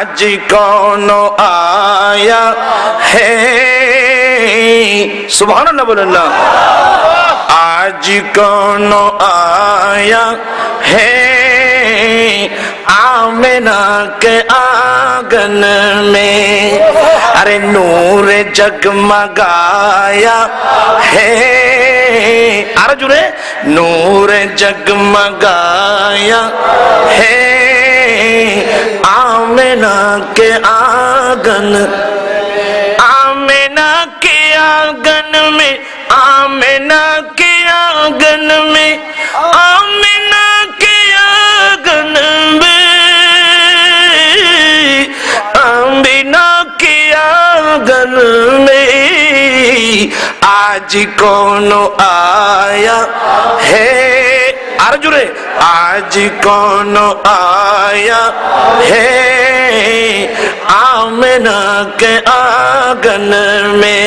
आज कौन आया है, सुभान अल्लाह बोलें ना। आज कौन आया है आमिना के आंगन में, अरे नूर जगमगाया है, अरे जुड़े नूर जगमगाया है आमिना के आंगन, आमिना के आंगन में, आमिना के आंगन में, आमिना के आंगन में, आमिना के आंगन में आज कौन आया है, अर्जुने आज कौन आया है आमिना के आंगन में,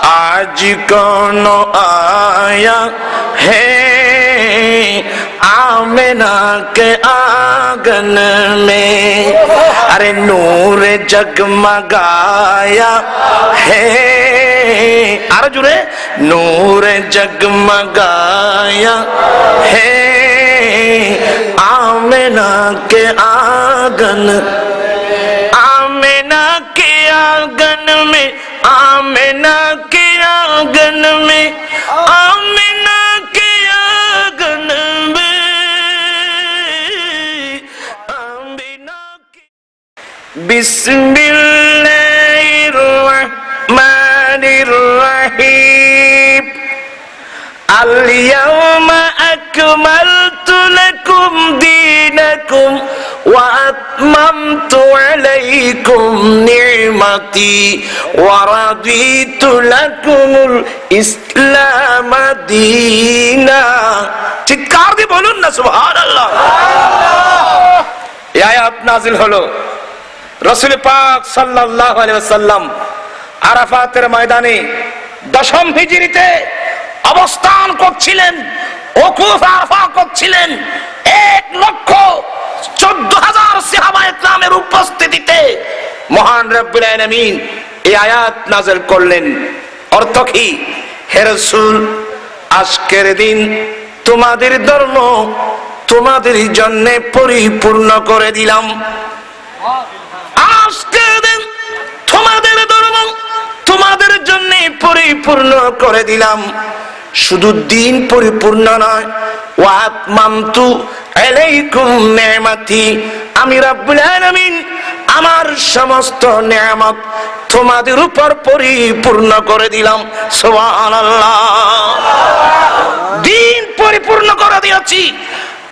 आज कौन आया है आमिना के आंगन में, अरे नूर जगमगाया है, अर्जुने नूर जगमगाया है आमिना के आंगन, आमिना के आंगन में, आमिना के आंगन में, आमिना के आंगन में, आमिना के। बिस्मिल्लाहिर्रहमानिर्रहीम, अल-यौमा अकमलतु लकुम दीनकुम व अत्ममतु अलैकुम निअमती व रदीतु लकुमुल इस्लाम दीना। चिৎকার দিয়ে বলুন না সুবহানাল্লাহ। এই আয়াত নাযিল হলো রাসূল পাক সাল্লাল্লাহু আলাইহি ওয়াসাল্লাম আরাফাতের ময়দানে 10ম হিজরিতে অবস্থান করছিলেন, ওকুফ আরাফা করছিলেন। 1,14,000 সাহাবায়ে কেরামের উপস্থিতিতে মহান রব্বুল আলামিন এই আয়াত নাযিল করলেন। অর্থ কি? হে রাসূল, আজকের দিন তোমাদের ধর্ম তোমাদের জন্য পরিপূর্ণ করে দিলাম। আজকের দিন তোমাদের ধর্ম তোমাদের জন্য পরিপূর্ণ করে দিলাম। শুধু দিন পরিপূর্ণ নয়, ওয়া আতমামতু আলাইকুম নি'মাতি, আমি রব্বুল আলামিন আমার সমস্ত নিয়ামত তোমাদের উপর পরিপূর্ণ করে দিলাম। সুবহানাল্লাহ। দিন পরিপূর্ণ করে দিয়েছি,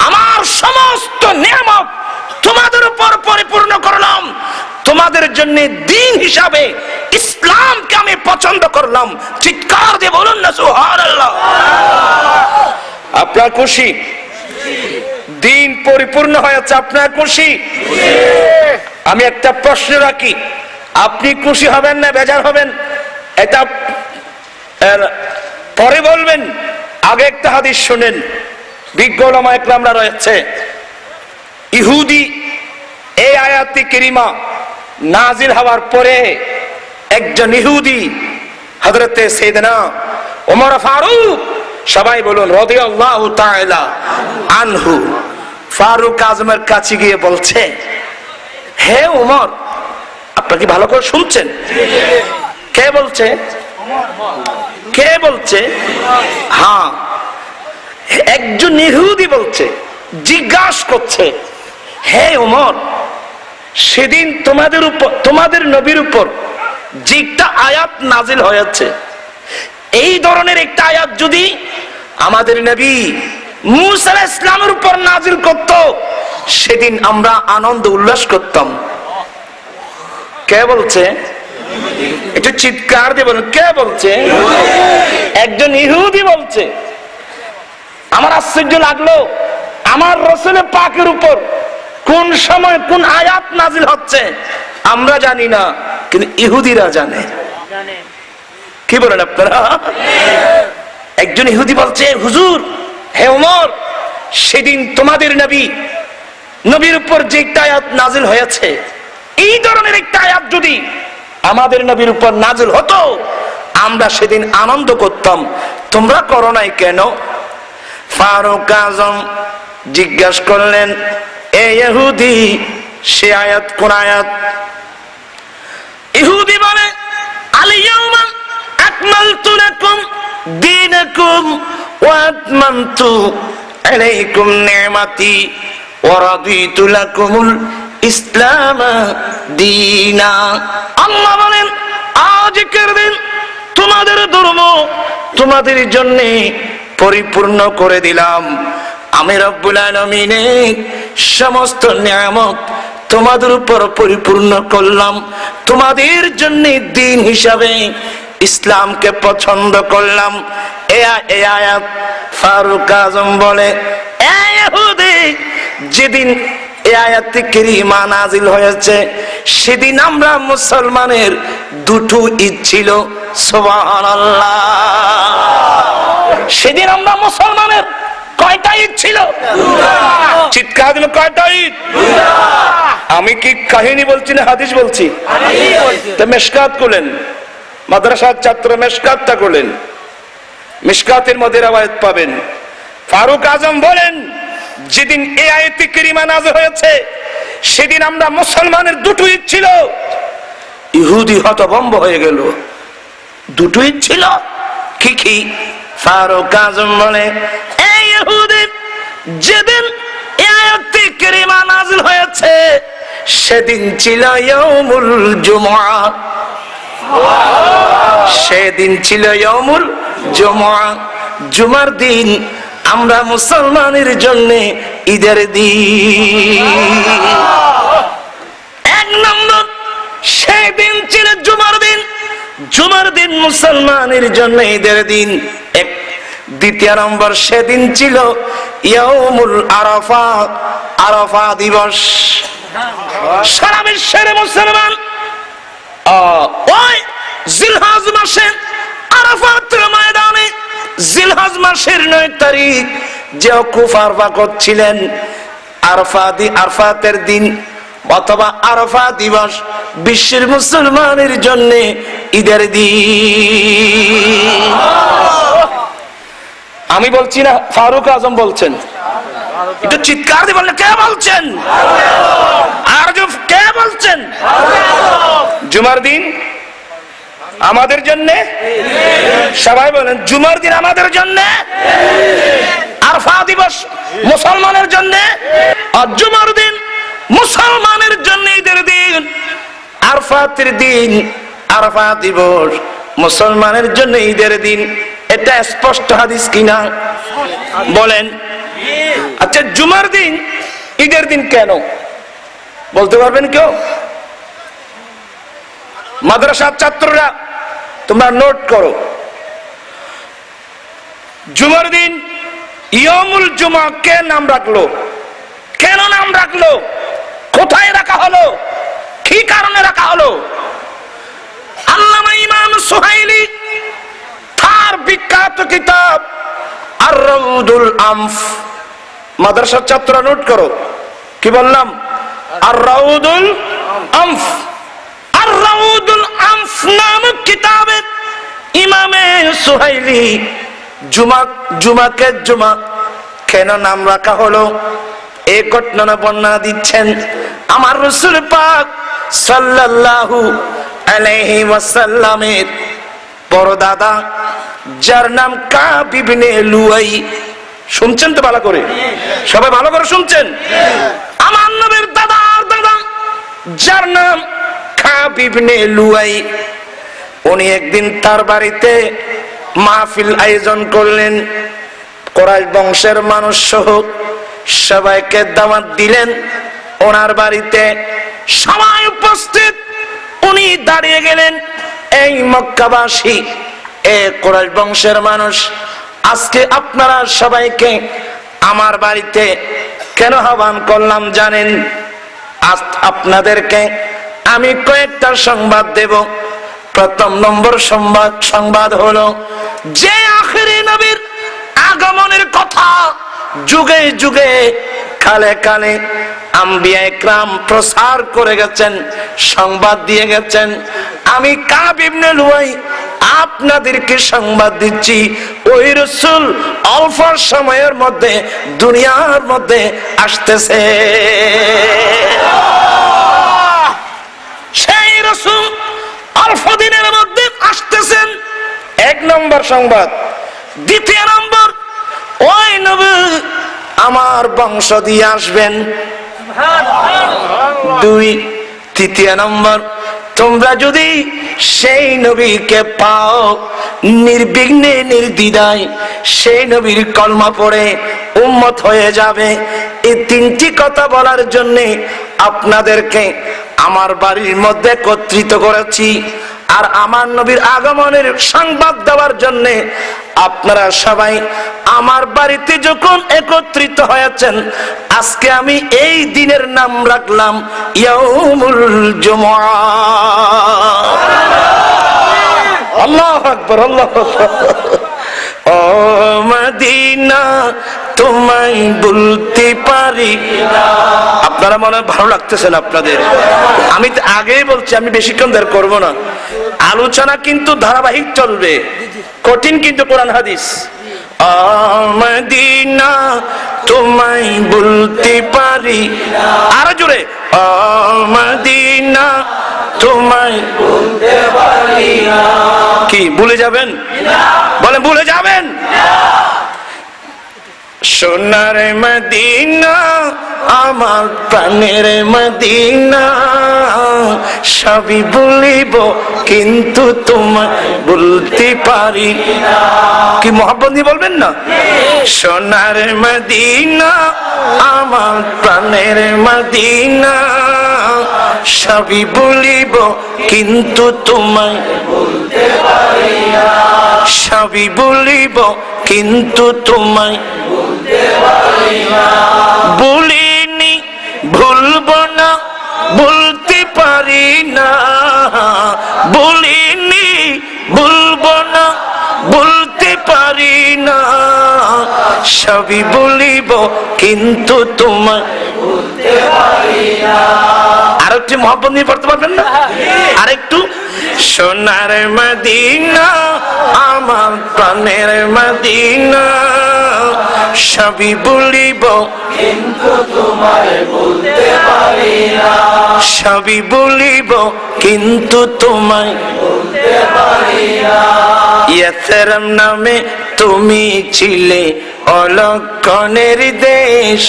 আমার সমস্ত নিয়ামত তোমাদের উপর পরিপূর্ণ করলাম। তোমাদের জন্য দিন হিসাবে ইসলামকে আমি পছন্দ করলাম। চিৎকার দিয়ে বলুন না সুবহানাল্লাহ। আপনার খুশি? দিন পরিপূর্ণ হয়েছে, আপনার খুশি? আমি একটা প্রশ্ন রাখি, আপনি খুশি হবেন না বেজার হবেন? এটা পরে বলবেন, আগে একটা হাদিস শুনেন। বিজ্ঞ উলামা ইকরামরা রয়েছে, ইহুদি এই আয়াতি কারিমা নাজিল হওয়ার পরে একজন ইহুদি হযরতে সাইয়েদনা ওমর ফারুক, সবাই বলুন রাদিয়াল্লাহু তাআলা আনহু, ফারুক আজমের কাছে গিয়ে বলছে, হে ওমর, আপনি কি ভালো করে শুনছেন? কে বলছে? কে বলছে? হ্যাঁ, একজন ইহুদি বলছে, জিজ্ঞাসা করছে, হে ওমর, সেদিন তোমাদের উপর, তোমাদের নবীর উপর যে একটা আয়াত নাজিল হয়েছে, এই ধরনের একটা আয়াত যদি আমাদের নবী মুসা আলাইহিস সালামের উপর নাজিল করত, সেদিন আমরা আনন্দ উল্লাস করতাম। কে বলছে? একটু চিৎকার দিয়ে বলুন, কে বলছে? একজন ইহুদি বলছে। আমার আশ্চর্য লাগলো, আমার রাসূল পাকের উপর কোন সময় কোন আয়াত নাজিল হচ্ছে আমরা জানি না, কিন্তু ইহুদিরা জানে। কি বলেন আপনারা? একজন ইহুদি বলছে, হুজুর, হে ওমর, সেদিন তোমাদের নবীর উপর যে একটা আয়াত নাজিল হয়েছে, এই ধরনের একটা আয়াত যদি আমাদের নবীর উপর নাযিল হতো, আমরা সেদিন আনন্দ করতাম। তোমরা করো নাই কেন? ফারুক আজম জিজ্ঞাসা করলেন, এ ইহুদি, সে আয়াত কোন আয়াত? ইহুদি বলে, আল ইয়াউমা আকমালতু লাকুম দীনাকুম ওয়া আতমামতু আলাইকুম নি'মাতি ওয়া রাদিতু লাকুমুল ইসলাম দীনা। আল্লাহ বলেন, আজকের দিন তোমাদের ধর্ম তোমাদের জন্য পরিপূর্ণ করে দিলাম। আমি রব্বুল আলামিনের সমস্ত নিয়ামত তোমাদের উপর পরিপূর্ণ করলাম। তোমাদের জন্য দিন হিসাবে ইসলামকে পছন্দ করলাম। এই আয়াত ফারুক আজম বলে, এ ইহুদি, যেদিন এই আয়াতে কারিমা নাযিল হয়েছে সেদিন আমরা মুসলমানের দুটো ঈদ ছিল। সুবহানাল্লাহ। সেদিন আমরা মুসলমানের কয়টা ঈদ ছিল? চিৎকার দিল, কয়টা ঈদ? আমি কি কাহিনী বলছি না হাদিস বলছি? তো মেশকাত করলেন, মাদ্রাসার ছাত্র মেশকাতটা করলেন, মিশকাতের মধ্যে রওয়ায়াত পাবেন। ফারুক আজম বলেন, যেদিন এই আয়াতে কারিমা নাযিল হয়েছে সেদিন আমরা মুসলমানের দুটো ঈদ ছিল। ইহুদি হতভম্ব হয়ে গেল, দুটো ঈদ ছিল? কি কি? ফারুক আজম বলে, এই ইহুদি, যেদিন এই আয়াতে কারিমা নাযিল হয়েছে সেদিন ছিল ইয়াউমুল জুমআ। সেদিন ছিল ইয়াউমুল জুমআ, জুমার দিন। আমরা মুসলমানের জন্য ঈদের দিন। এক নম্বর, সেদিন ছিল জুমার দিন। জুমার দিন মুসলমানের জন্য ঈদের দিন। দ্বিতীয় নম্বর, সেদিন ছিল ইয়াউমুল আরাফা, আরাফা দিবস। সারা বিশ্বের মুসলমান ওই জিলহজ মাসে আরাফাতের ময়দানে, জিলহজ মাসের 9 তারিখ যে ওকুফ আরফা করছিলেন, আরফাতের দিন অথবা আরাফা দিবস বিশ্বের মুসলমানের জন্য ঈদের দিন। আমি বলছি না, ফারুক আজম বলছেন। একটু চিৎকার দিয়ে বললে, কে বলছেন? আর কে বলছেন? জুমার দিন আমাদের জন্য, সবাই বলেন, জুমার দিন আমাদের জন্য, আরফা দিবস মুসলমানের জন্য। আর জুমার দিন মুসলমানের জন্য ঈদের দিন, আরফাতের দিন, আরফা দিবস মুসলমানের জন্য ঈদের দিন। এটা স্পষ্ট হাদিস কিনা বলেন? আচ্ছা, জুমার দিন ঈদের দিন কেন বলতে পারবেন কেউ? মাদ্রাসার ছাত্ররা তোমরা নোট করো, জুমার দিন ইয়ামুল জুমা কে নাম রাখলো? কেন নাম রাখলো? কোথায় রাখা হলো? কি কারণে রাখা হলো? আল্লামা ইমাম সুহাইলি তার বিখ্যাত কিতাব আর রাউদুল আনফ, মাদ্রাসার ছাত্ররা নোট করো, কি বললাম? আর রাউদুল আনফ, আর রাউদুল আনফ নামক কিতাবে ইমামে সুহাইলি জুমাকে জুমা কেন নাম রাখা হলো এই ঘটনা বর্ণনা দিচ্ছেন। আমার রাসূল পাক সাল্লাল্লাহু আলাইহি ওয়াসাল্লামের বড় দাদা, যার নাম কাব ইবনে লুয়াই, শুনছেন তো ভালো করে? সবাই ভালো করে শুনছেন? আমার নবীর দাদার দাদা, যার নাম কাব ইবনে লুয়াই, উনি একদিন তার বাড়িতে মাহফিল আয়োজন করলেন। কুরাইশ বংশের মানুষ সহ সবাইকে দাওয়াত দিলেন ওনার বাড়িতে। সবাই উপস্থিত, উনি দাঁড়িয়ে গেলেন, এই মক্কাবাসী, এই কুরাইশ বংশের মানুষ, আজকে আপনারা সবাইকে আমার বাড়িতে কেন আহ্বান করলাম জানেন? আজ আপনাদেরকে আমি কয়েকটা সংবাদ দেব। প্রথম নম্বর সংবাদ হলো যে আখিরি নবীর আগমনের কথা যুগে যুগে, কালে কালে আম্বিয়া ইকরাম প্রচার করে গেছেন, সংবাদ দিয়ে গেছেন। আমি কাব ইবনে লুয়াই আপনাদেরকে সংবাদ দিচ্ছি, ওই রাসূল অল্প সময়ের মধ্যে দুনিয়ার মধ্যে আসতেছে। সেই রাসূল অল্প দিনের মধ্যে আসতেছেন, এক নম্বর সংবাদ। দ্বিতীয় নম্বর, ওই নবী আমার বংশ দিয়ে আসবেন। দুই, তৃতীয় নম্বর, তোমরা যদি সেই নবীকে পাও নির্বিঘ্নে নির্দ্বিধায় সেই নবীর কলমা পড়ে উম্মত হয়ে যাবে। এই তিনটি কথা বলার জন্য আপনাদেরকে আমার বাড়ির মধ্যে একত্রিত করেছি। আর আমার নবীর আগমনের সংবাদ দেওয়ার জন্য আপনারা সবাই আমার বাড়িতে যখন একত্রিত হয়েছেন, আজকে আমি এই দিনের নাম রাখলাম ইয়াউমুল জুমআ। আল্লাহু আকবার, আল্লাহু আকবার। ও মদিনা তোমায় বলতে পারি না। আপনারা মনে হয় ভালো লাগতেছেন আপনাদের। আমি তো আগেই বলছি, আমি বেশিক্ষণ ধরে করব না। আলোচনা কিন্তু ধারাবাহিক চলবে, কঠিন কিন্তু কোরআন হাদিস। ও মদিনা তোমায় বলতে পারি, আরো জোরে, ও মদিনা তোমায় বলতে পারি না। কি ভুলে যাবেন? বলেন ভুলে যাবেন? সোনার মদিনা আমার প্রাণের মদিনা, সবই বলিব কিন্তু তোমায় বলতে পারি না। কি মোহাব্বত দিয়ে বলবেন না? সোনার মদিনা আমার প্রাণের মদিনা, সবই বলিব কিন্তু তোমায় বলতে পারি না। সবই বলিব কিন্তু তোমায় বলতে পারি না। বলিনি ভুলবো না, বলতে পারি না। বলিনি ভুলবো না, বলতে পারি না। সবই বলিব কিন্তু তোমায় বলতে পারি না। আরেকটি মহব্বত নিয়ে পড়তে পারবেন না? আরেকটু, সোনার মদিনা আমার প্রাণের মদিনা, সবই বলিব কিন্তু তোমায় বলতে পারি না। সবই বলিব কিন্তু তোমায় বলতে পারি না। ইয়াসরম নামে তুমি ছিলে অলক্ষণের দেশ,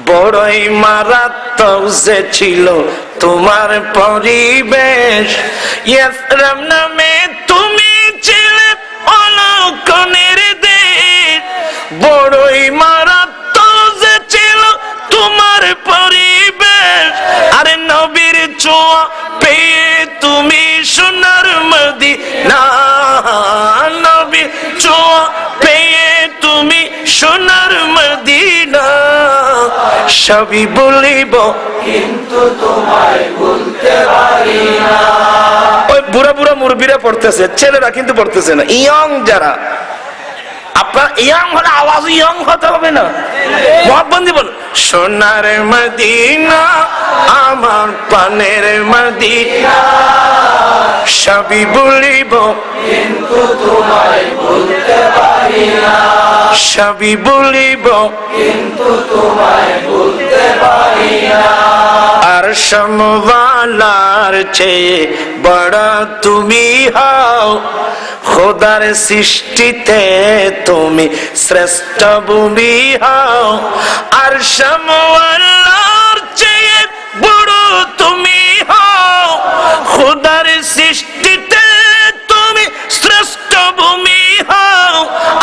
বড়ই মারাত্মক যে ছিল তোমার পরিবেশ। ইয়াসরম নামে তুমি ছিলে অলক্ষণের দেশ, বড়ই মারাত্মক যে ছিল তোমার পরিবেশ। আরে নবীর ছোঁয়া পেয়ে তুমি সোনার মদিনা, নবীর ছোঁয়া পেয়ে তুমি সোনার মদিনা, সবই বলিব কিন্তু তোমায় বলতে পারি না। ওই বুড়া বুড়া মুরব্বীরা পড়তেছে, ছেলেরা কিন্তু পড়তেছে না। ইয়ং যারা, আপনার ইয়ং হলে আওয়াজ ইয়ং হতে হবে না? মহাবন্দি বল, সোনার মদিনা আমার প্রাণের মদিনা, সবই বলিব কিন্তু তোমায় বলতে পারি না। সবই বলিব কিন্তু তোমায় বলতে পারি না। আর সমওয়ালার চেয়ে বড় তুমি হও, খোদার সৃষ্টিতে তুমি শ্রেষ্ঠ ভূমি হও। আর সমওয়ালার চেয়ে বড় তুমি হও, খোদার সৃষ্টিতে তুমি শ্রেষ্ঠ ভূমি হও।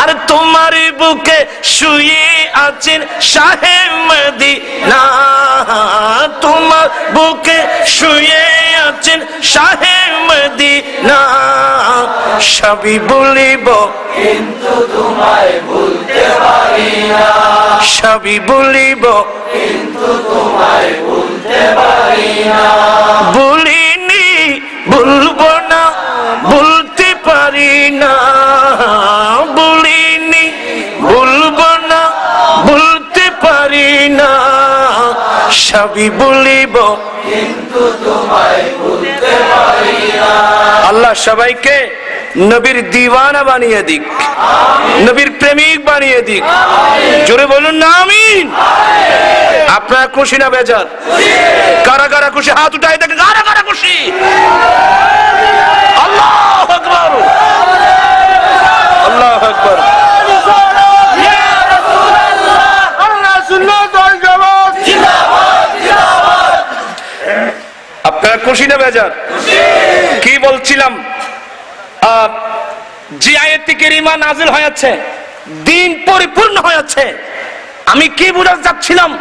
আর তোমার বুকে শুয়ে আছেন শাহে মদিনা, তোমার বুকে শুয়ে আছেন শাহে মদিনা, সবই বলিব কিন্তু তোমায় বলতে পারি না। সবই বলিব কিন্তু তোমায় বলতে পারি না। বলিনি বলবো না, বলতে পারি না। বলিনি বলবো না, বলতে পারি না। সবই বলিব কিন্তু তোমায় ভুলতে পারি না। আল্লাহ সবাইকে নবীর দিওয়ানা বানিয়ে দিক, নবীর প্রেমিক বানিয়ে দিক। জোরে বলুন না আমিন। আপনারা খুশি না বেজার? কারা কারা খুশি হাত উঠাই দেখেন, কারা কারা খুশি? আল্লাহু আকবার, আল্লাহু আকবার। আপনারা খুশি না বেজার? কি বলছিলাম, যে আয়াতে কারিমা নাযিল হয়েছে, দিন পরিপূর্ণ হয়েছে। আমি কি বুঝাতে যাচ্ছিলাম,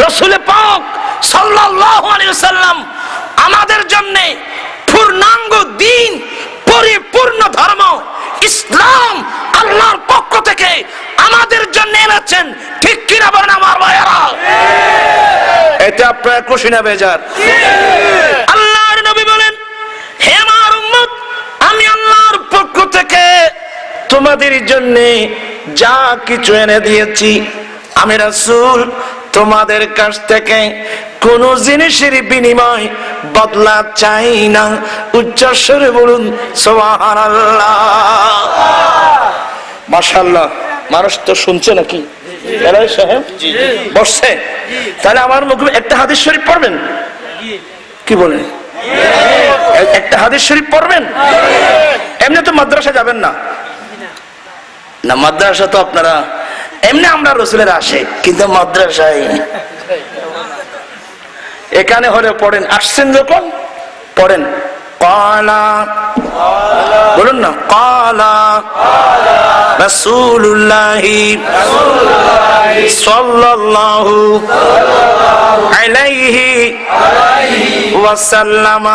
রাসূল পাক সাল্লাল্লাহু আলাইহি ওয়াসাল্লাম আমাদের জন্য পূর্ণাঙ্গ দিন, পরিপূর্ণ ধর্ম ইসলাম আল্লাহর পক্ষ থেকে আমাদের জন্য এনেছেন। ঠিক কি না বলেন আমার ভাইয়েরা? এটা আপনারা খুশি না বেজার? আল্লাহর নবী বলেন, হে আমার উম্মত, আমি আল্লাহর পক্ষ থেকে তোমাদের জন্য যা কিছু এনে দিয়েছি, আমি রাসূল তোমাদের কাছ থেকে কোন জিনিসের বিনিময় বদলা চাই না। উচ্চস্বরে বলুন সুবহানাল্লাহ। মাশাআল্লাহ। মানুষ তো শুনছে নাকি? সাহেব বসছে, তাহলে আমার মুখে একটা হাদিস শরীফ পড়বেন? কি বলেন? একটা হাদিস শরীফ পড়বেন? এমনি তো মাদ্রাসা যাবেন না, না মাদ্রাসা তো আপনারা এমনি, আমরা রাসূলের আসে, কিন্তু মাদ্রাসায় এখানে হলে পড়েন, আসছেন যখন পড়েন। ক্বালা, বলুন না, ক্বালা রাসূলুল্লাহি সাল্লাল্লাহু আলাইহি ওয়াসাল্লাম,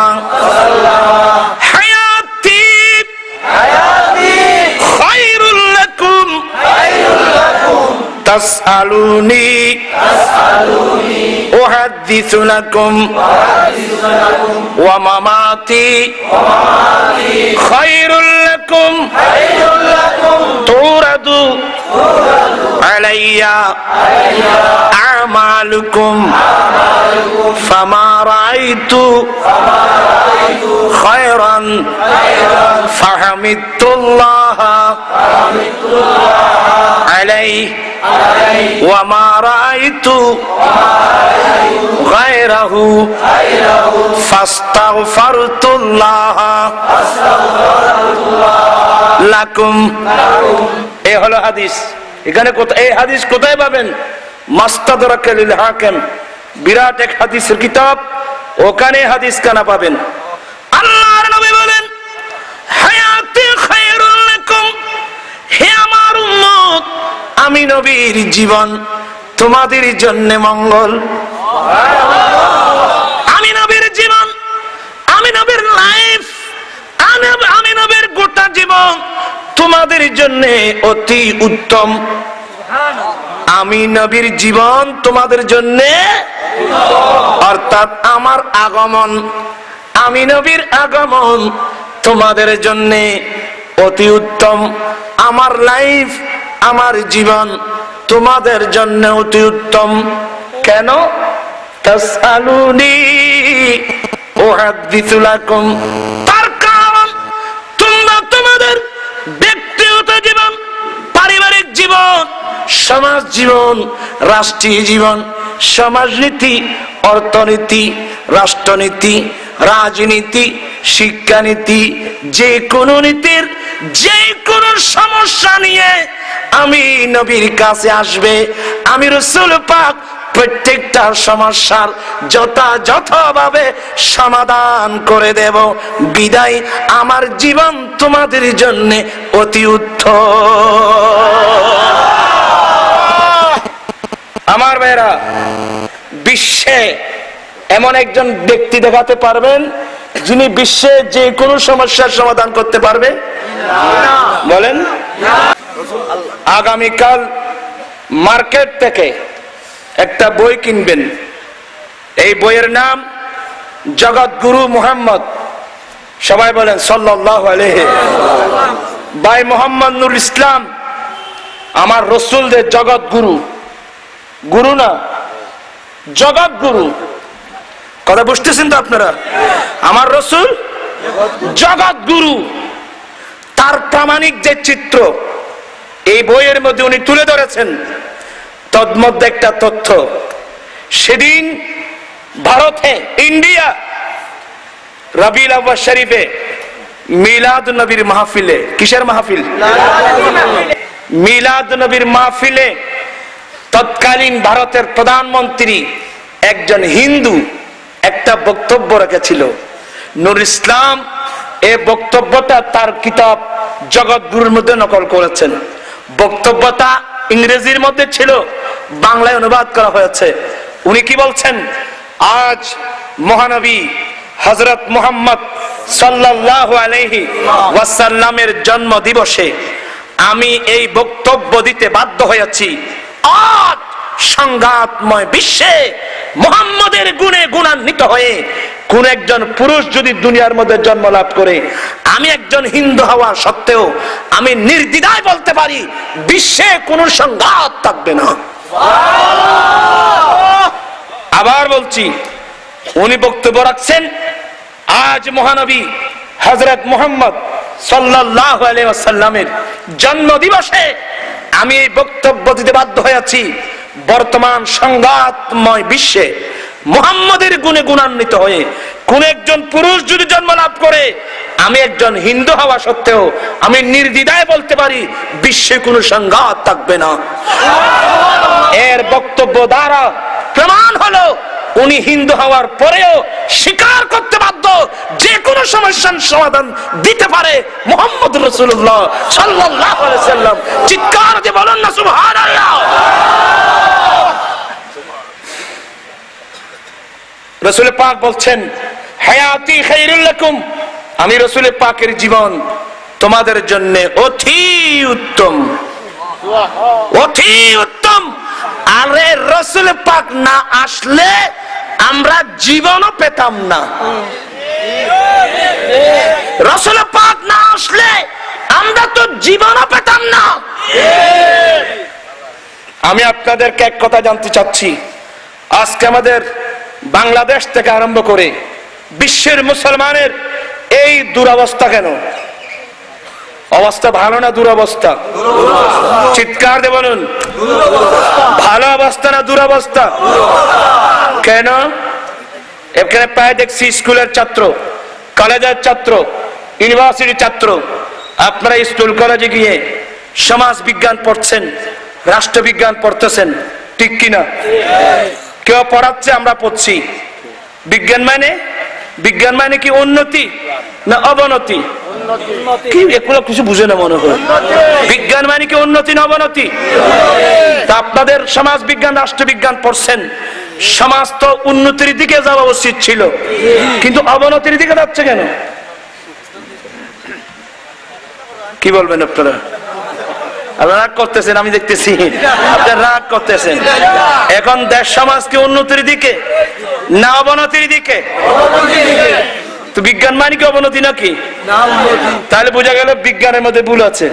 হায়াতি খায়রুল লাকুম তাসআলুনি উহাদ্দিসু লাকুম ওয়া মামাতি খায়রুল লাকুম তুরাদু আলাইয়া আমালুকুম ফামা রাআইতু খায়রান ফাহামিদুল্লাহ আলাইহি ওয়া মা রাআইতু গায়রাহু ফাস্তাগফারতুল্লাহ লাকুম। এই হলো হাদিস। এখানে এই হাদিস কোথায় পাবেন? মাস্তাদরাক লিল হাকিম, বিরাট এক হাদিসের কিতাব, ওখানে হাদিস কানা পাবেন। আল্লাহর নবী বলেন, হায়াতি খায়রুল লাকুম, হে আমার উম্মত, আমি নবীর জীবন তোমাদের জন্য মঙ্গল। আমি নবীর জীবন, আমি নবীর লাইফ, আমি নবীর গোটা জীবন তোমাদের জন্য অতি উত্তম। আমি নবীর জীবন তোমাদের জন্য, অর্থাৎ আমার আগমন, আমি নবীর আগমন তোমাদের জন্য অতি উত্তম। আমার লাইফ, আমার জীবন তোমাদের জন্য অতি উত্তম। কেন? তাসআলুনি উহাদ্দিসু লাকুম, তার কারণ তোমরা তোমাদের ব্যক্তিগত জীবন, পারিবারিক জীবন, সমাজ জীবন, রাষ্ট্রীয় জীবন, সমাজনীতি, অর্থনীতি, রাষ্ট্রনীতি, রাজনীতি, শিক্ষানীতি, যে কোনো নীতির যে কোনো সমস্যা নিয়ে আমি নবীর কাছে আসবে, আমি রাসূল পাক প্রত্যেকটা সমস্যার যথাযথভাবে সমাধান করে দেব। বিদায় আমার জীবন তোমাদের জন্য অতি উত্তম। আমার ভাইরা, বিশ্বে এমন একজন ব্যক্তি দেখাতে পারবেন যিনি বিশ্বে যে কোনো সমস্যার সমাধান করতে পারবে? বলেন। আগামীকাল মার্কেট থেকে একটা বই কিনবেন, এই বইয়ের নাম জগৎগুরু মুহাম্মদ, সবাই বলেন সাল্লাল্লাহু আলাইহি। ভাই মোহাম্মদ নুর ইসলাম আমার রাসূলদের জগৎ গুরু, গুরু না জগৎ গুরু। কথা বুঝতেছেন তো আপনারা? আমার রসুল জগৎ গুরু। তার প্রামাণিক যে চিত্র এই বইয়ের মধ্যে উনি তুলে ধরেছেন, তন্মধ্যে একটা তথ্য, সেদিন ভারতে, ইন্ডিয়া, রবিউল আউয়াল শরীফে মিলাদ নবীর মাহফিলে, কিসের মাহফিল? মিলাদ নবীর মাহফিলে তৎকালীন ভারতের প্রধানমন্ত্রী একজন হিন্দু একটা বক্তব্য রেখেছিল। নূর ইসলাম এই বক্তব্যটা তার কিতাব জগৎগুরুর মধ্যে নকল করেছেন। বক্তব্যটা ইংরেজির মধ্যে ছিল, বাংলায় অনুবাদ করা হয়েছে। উনি কি বলছেন? আজ মহানবী হযরত মুহাম্মদ সাল্লাল্লাহু আলাইহি ওয়াসাল্লামের জন্ম দিবসে আমি এই বক্তব্য দিতে বাধ্য হয়েছি। আজ সংঘাতময় বিশ্বে মুহাম্মদের গুণে গুণান্বিত হয়ে কোন একজন পুরুষ যদি দুনিয়ার মধ্যে জন্ম লাভ করে, আমি একজন হিন্দু হওয়া সত্ত্বেও আমি নির্দ্বিধায় বলতে পারি বিশ্বে কোন সংঘাত থাকবে না। আবার বলছি, উনি বক্তব্য রাখছেন আজ মহানবী হযরত মুহাম্মদ সাল্লাল্লাহু আলাইহি ওয়াসাল্লামের জন্ম দিবসে আমি এই বক্তব্য দিতে বাধ্য হয়েছি। বর্তমান সংঘাতময় বিশ্বে মুহাম্মদের গুণে গুণান্বিত হয়ে কোন একজন পুরুষ যদি জন্ম লাভ করে, আমি একজন হিন্দু হওয়া সত্ত্বেও আমি নির্দ্বিধায় বলতে পারি বিশ্বে কোনো সংঘাত থাকবে না। এর বক্তব্য দ্বারা প্রমাণ হলো উনি হিন্দু হওয়ার পরেও স্বীকার করতে বাধ্য যে কোনো সমস্যার সমাধান দিতে পারে মুহাম্মদ রাসূলুল্লাহ সাল্লাল্লাহু আলাইহি ওয়াসাল্লাম। চিৎকার দিয়ে বলেন না সুবহানাল্লাহ। রাসূল পাক বলছেন, হায়াতি খায়রুল লাকুম, আমি রাসূল পাকের জীবন তোমাদের জন্য অতি উত্তম, অতি উত্তম। আরে রাসূল পাক না আসলে আমরা জীবনও পেতাম না। রাসূল পাক না আসলে আমরা তো জীবনও পেতাম না। আমি আপনাদেরকে এক কথা জানতে চাচ্ছি, আজকে আমাদের বাংলাদেশ থেকে আরম্ভ করে বিশ্বের মুসলমানের এই দুরবস্থা কেন? অবস্থা ভালো না দুরবস্থা? চিৎকার দিয়ে বলুন, ভালো অবস্থা না দুরবস্থা? কেন? এখানে প্রায় দেখছি স্কুলের ছাত্র, কলেজের ছাত্র, ইউনিভার্সিটির ছাত্র, আপনারা স্কুল কলেজে গিয়ে সমাজ বিজ্ঞান পড়ছেন, রাষ্ট্রবিজ্ঞান পড়তেছেন, ঠিক কিনা? কেউ পড়াচ্ছে, আমরা পড়ছি। বিজ্ঞান মানে কি উন্নতি না অবনতি? কি এগুলো কিছু বুঝে না মনে হয়। বিজ্ঞান মানে কি উন্নতি না অবনতি? তা আপনাদের সমাজ বিজ্ঞান রাষ্ট্রবিজ্ঞান পড়ছেন, সমাজ তো উন্নতির দিকে যাওয়া উচিত ছিল, কিন্তু অবনতির দিকে যাচ্ছে কেন? কি বলবেন আপনারা? আপনারা রাগ করতেছেন, আমি দেখতেছি আপনারা রাগ করতেছেন। এখন দেশ সমাজকে উন্নতির দিকে না অবনতির দিকে? তো বিজ্ঞান মানে কি অবনতি নাকি? তাহলে বোঝা গেল বিজ্ঞানের মধ্যে ভুল আছে,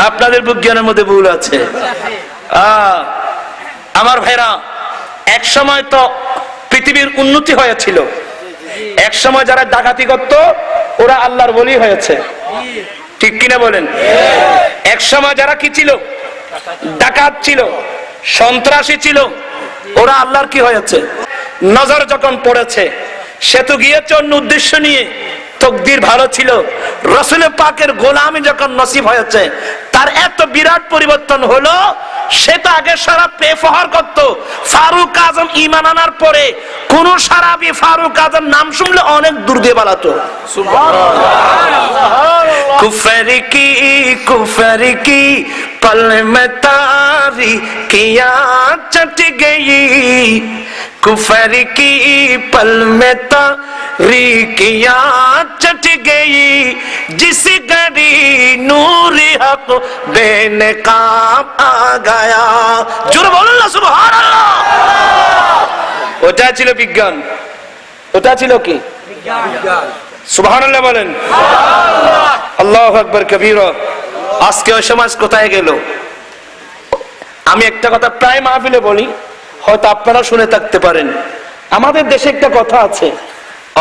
আপনাদের বিজ্ঞানের মধ্যে ভুল আছে। আমার ভাইরা, এক সময় তো পৃথিবীর উন্নতি হয়েছিল, এক সময় যারা ডাকাতি করত ওরা আল্লাহর ওলি হয়েছে, ঠিক কিনা বলেন? এক সময় যারা কি ছিল? ডাকাত ছিল, সন্ত্রাসী ছিল, ওরা আল্লাহর কি হয়েছে? নজর যখন পড়েছে, সে তো গিয়েছে অন্য উদ্দেশ্য নিয়ে, তকদির ভালো ছিল। রাসূল পাকের গোলামি যখন নসিব হয়েছে, তার এত বিরাট পরিবর্তন হলো। সে তো আগে সারা বেফার করত। ফারুক আজম ঈমান আনার পরে কোন সারাবি ফারুক আজম নাম শুনলে অনেক দূর দিয়ে পালাতো। কুফর কি पल में तारी किया चट गई, कुफर की पल में तारी किया चट गई, जिस घड़ी नूर हक बेनकाब आ गया। जोर बोलो ना सुभान अल्लाह। ওটা ছিল বিজ্ঞান, ওটা ছিল কি? সুবহানাল্লাহ বলেন, আল্লাহু আকবার কবীরা। আজকে ওই সমাজ কোথায় গেল? আমি একটা কথা প্রায় মাহফিলে বলি, হয়তো আপনারা শুনে থাকতে পারেন, আমাদের দেশে একটা কথা আছে,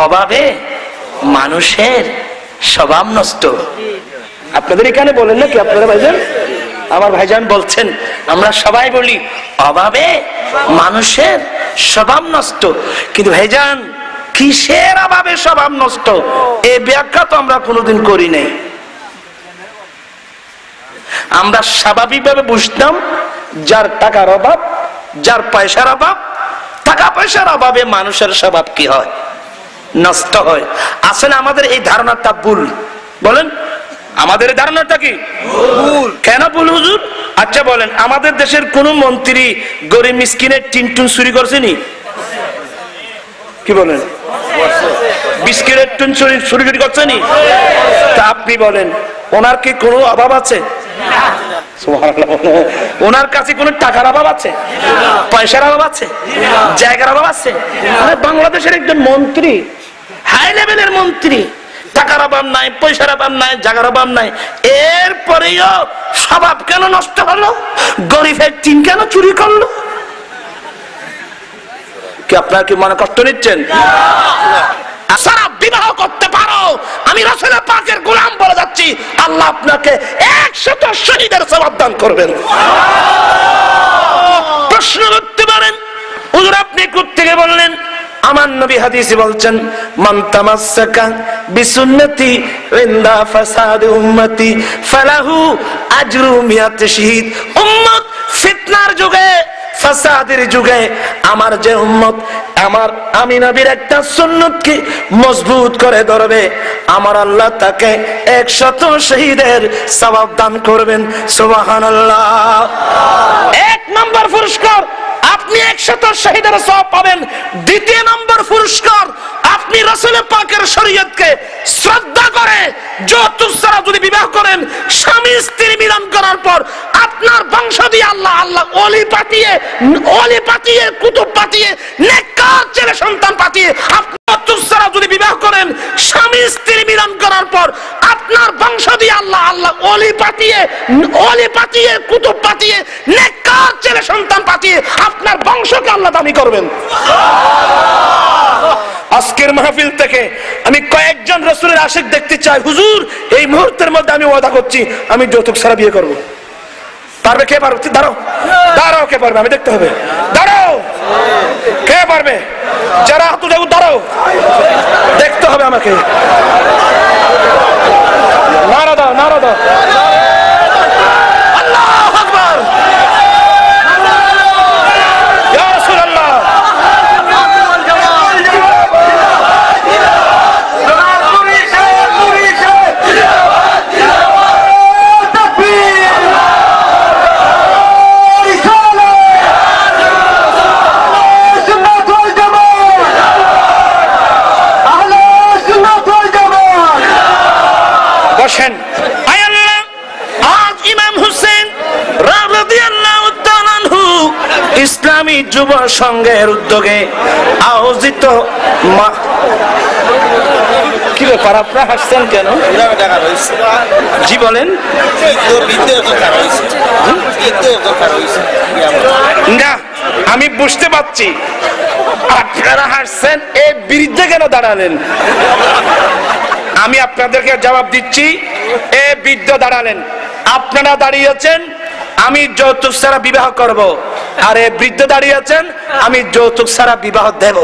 অভাবে মানুষের স্বভাব নষ্ট। আপনাদের এখানে বলেন নাকি আপনারা ভাইজান? আমার ভাইজান বলছেন, আমরা সবাই বলি অভাবে মানুষের স্বভাব নষ্ট। কিন্তু ভাইজান, কিসের অভাবে স্বভাব নষ্ট, এই ব্যাখ্যা তো আমরা কোনোদিন করি নাই। আমরা স্বাভাবিকভাবে বুঝতাম যার টাকার অভাব, যার পয়সার অভাব, টাকা পয়সার অভাবে মানুষের স্বভাব কি হয়, নষ্ট হয়। আসলে আমাদের এই ধারণাটা ভুল। বলেন, আমাদের এই ধারণাটা কি ভুল? কেন ভুল হুজুর? আচ্ছা বলেন, আমাদের দেশের কোন মন্ত্রী গরিব মিসকিনের টিনটুন চুরি করছেনি? কি বলেন? বিস্কিটের টিন চুরি করছেনি? তা আপনি বলেন, ওনার কি কোনো অভাব আছে? ওনার কাছে কোন টাকার অভাব আছে, পয়সার অভাব আছে, জায়গার অভাব আছে? বাংলাদেশের একজন মন্ত্রী, হাই লেভেলের মন্ত্রী, টাকার অভাব নাই, পয়সার অভাব নাই, জায়গার অভাব নাই, এরপরেও স্বভাব কেন নষ্ট হলো? গরিবের টিন কেন চুরি করলো? কি আপনার কি মনে কষ্ট নিচ্ছেন? সারা বিবাহ করতে পারো, আমি রাসূলের পাকের গোলাম বলে যাচ্ছি, আল্লাহ আপনাকে 100 শহীদের সওয়াব দান করবেন। প্রশ্ন করতে পারেন, হুজুর আপনি কোথা থেকে বললেন? আমার নবী হাদিসে বলছেন, মান তামাসসাকা বিসুন্নতি ইনদা ফাসাদ উম্মতি ফালাহু আজরু মিয়াত শহীদ। উম্মত ফিতনার যুগে, ফাসাদের যুগে আমার যে উম্মত আমি নবীর একটা সুন্নতকে মজবুত করে ধরবে, আমার আল্লাহ তাকে 100 শহীদের সওয়াব দান করবেন। সুবহানাল্লাহ। 1 নম্বর পুরস্কার, আপনি 100 শহীদের সওয়াব পাবেন। দ্বিতীয় নম্বর পুরস্কার, আপনি রাসূলের পাকের শরীয়তকে শ্রদ্ধা করে যৌতুক ছাড়া যদি বিবাহ করেন, স্বামী স্ত্রী মিলন করার পর আপনার বংশ দিয়ে আল্লাহ ওলি পাঠিয়ে কুতুব পাঠিয়ে নেককার ছেলে সন্তান পাঠিয়ে, আপনি যৌতুক ছাড়া যদি বিবাহ করেন, স্বামী স্ত্রী মিলন করার পর আপনার বংশ দিয়ে আল্লাহ ওলি পাঠিয়ে কুতুব পাঠিয়ে নেককার ছেলে সন্তান পাঠিয়ে আপনার বংশকে আল্লাহ দামি করবেন। আজকের মাহফিল থেকে আমি কয়েকজন রাসূলের আশিক দেখতে চাই। হুজুর, এই মুহূর্তের মধ্যে আমি ওয়াদা করছি, আমি যৌতুক ছাড়া বিয়ে করব। পারবে? কে পারবে? দাঁড়াও, কে পারবে? আমি দেখতে হবে। দাঁড়াও, কে পারবে? যারা হাত উঠাবো দাঁড়াও, দেখতে হবে আমাকে। নারা দাও। আল্লাহু আকবার। ইয়া রাসূলুল্লাহ। বসেন। আজ ইমাম হুসেন রাদিয়াল্লাহু তাআলা আনহু ইসলামী যুব সংঘের উদ্যোগে আয়োজিত কি ব্যাপার, আপনারা হাসছেন কেন? জি বলেন। না, আমি বুঝতে পারছি আপনারা হাসছেন, এর বিরুদ্ধে কেন দাঁড়ালেন? আমি আপনাদেরকে জবাব দিচ্ছি, এ বৃদ্ধ দাঁড়ালেন, আপনারা দাঁড়িয়েছেন আমি যৌতুক ছাড়া বিবাহ করব, আর এ বৃদ্ধ দাঁড়িয়েছেন আমি যৌতুক ছাড়া বিবাহ দেব।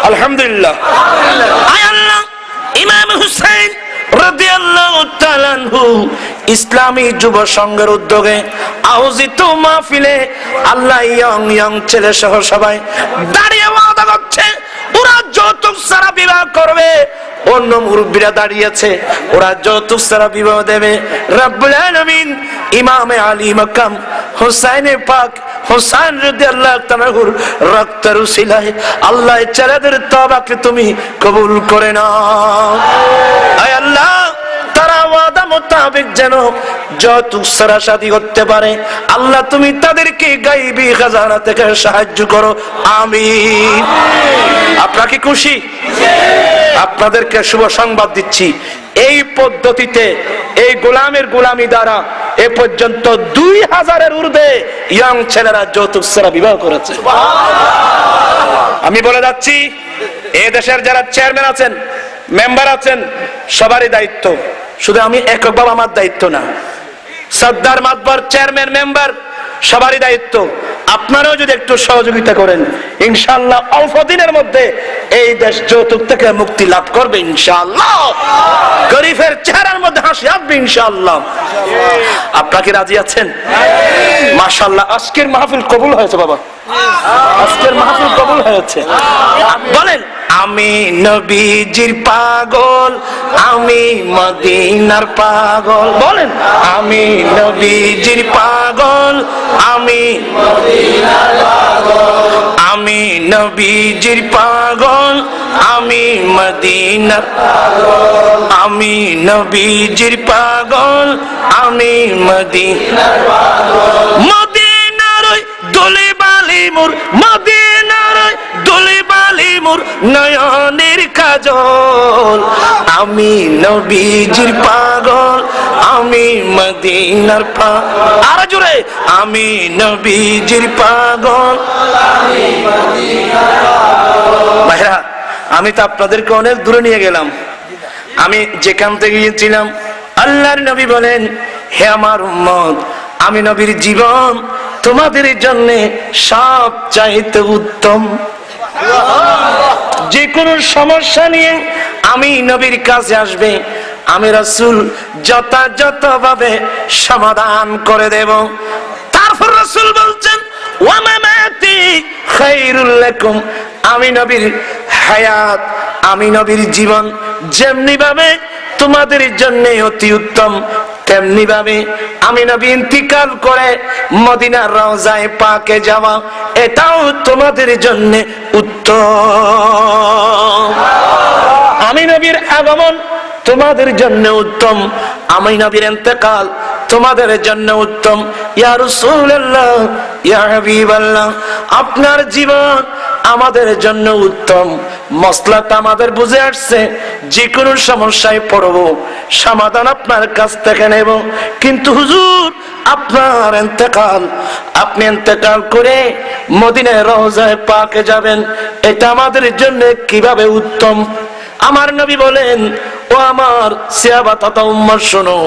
আলহামদুলিল্লাহ। ইমাম হুসাইন রাদিয়াল্লাহু তাআলা আনহু ইসলামী যুব সংঘের উদ্যোগে আয়োজিত মাহফিলে আল্লাহ ইয়ং ছেলে সহ সবাই দাঁড়িয়ে ওয়াদা করছে, ওরা যৌতুক ছাড়া বিবাহ করবে, অন্য মুরব্বীরা দাঁড়িয়েছে, ওরা যৌতুক ছাড়া বিবাহ দেবে। রব্বুল আলামিন ইমামে আলী মাকাম হুসাইনে পাক হুসাইন রাদিয়াল্লাহু তাআলার রক্তের উসিলায় আল্লাহ ছেলেদের তওবাকে তুমি কবুল করে নাও। আয় আল্লাহ, তারা ওয়াদা মোতাবেক যেন যৌতুক ছাড়া শাদী করতে পারে, আল্লাহ তুমি তাদেরকে গায়বী খাজানা থেকে সাহায্য করো, আমিন। আপনারা কি খুশি? আপনাদেরকে শুভ সংবাদ দিচ্ছি, এই পদ্ধতিতে এই গোলামের গোলামি দ্বারা এ পর্যন্ত 2000-এর ঊর্ধ্বে ইয়ং ছেলেরা যৌতুক ছাড়া বিবাহ করেছে। আমি বলে যাচ্ছি, এই দেশের যারা চেয়ারম্যান আছেন, মেম্বার আছেন, সবারই দায়িত্ব, শুধু আমি এককভাবে আমার দায়িত্ব না, সর্দার মাতবার চেয়ারম্যান মেম্বার সবারই দায়িত্ব। আপনারাও যদি একটু সহযোগিতা করেন, ইনশাআল্লাহ অল্প দিনের মধ্যে এই দেশ যৌতুক থেকে মুক্তি লাভ করবে ইনশাআল্লাহ। গরিবের চেহারার মধ্যে হাসি আসবে ইনশাআল্লাহ। আপনারা কি রাজি আছেন? মাশাআল্লাহ, আজকের মাহফিল কবুল হয়েছে বাবা, আজকের মাহফিল কবুল হয়েছে। বলেন, আমি নবীজির পাগল, আমি মদিনার পাগল। বলেন, আমি নবীজির পাগল, আমি মদিনার পাগল, আমি নবীজির পাগল, আমি মদিনার পাগল, আমি নবীজির পাগল, আমি মদিনার পাগল। মদিনার দোলে বালি মোর, মদিনার দোলে বালি মোর নয়নের কাজল, আমি নবীজির পাগল, আমি মদিনার পাগল। আর জোরে, আমি নবীজির পাগল, আমি মদিনার পাগল। ভাইরা, আমি তো আপনাদেরকে অনেক দূরে নিয়ে গেলাম। আমি যেখান থেকে গিয়েছিলাম, আল্লাহর নবী বলেন, হে আমার উম্মত, আমি নবীর জীবন তোমাদের জন্য সব চাইতে উত্তম। যে কোনো সমস্যা নিয়ে আমি নবীর কাছে আসবে, আমি রাসূল যথাযথভাবে সমাধান করে দেব। তারপর রাসূল বলছেন, ওয়া মামাতি খায়রুল লাকুম, আমি নবীর হায়াত, আমি নবীর জীবন যেমনি ভাবে তোমাদের জন্য অতি উত্তম, তেমনি ভাবে আমি নবী ইন্তিকাল করে মদিনার রওজায়ে পাকে যাওয়া, এটাও তোমাদের জন্য উত্তম। আমি নবীর আগমন তোমাদের জন্য উত্তম, আমি নবীর ইন্তেকাল তোমাদের জন্য উত্তম। ইয়া রাসূলুল্লাহ, ইয়া হাবিবাল্লাহ, আপনার জীবন আমাদের জন্য উত্তম। মসলাটা আমাদের বুঝে আসছে, যে কোনো সমস্যায় পড়বো, সমাধান আপনার কাছ থেকে নেব। কিন্তু হুজুর, আপনার ইন্তেকাল, আপনি ইন্তেকাল করে মদিনার রওজায়ে পাকে যাবেন, এটা আমাদের জন্য কিভাবে উত্তম? আমার নবী বলেন, ও আমার সাহাবা তথা উম্মত শোনো,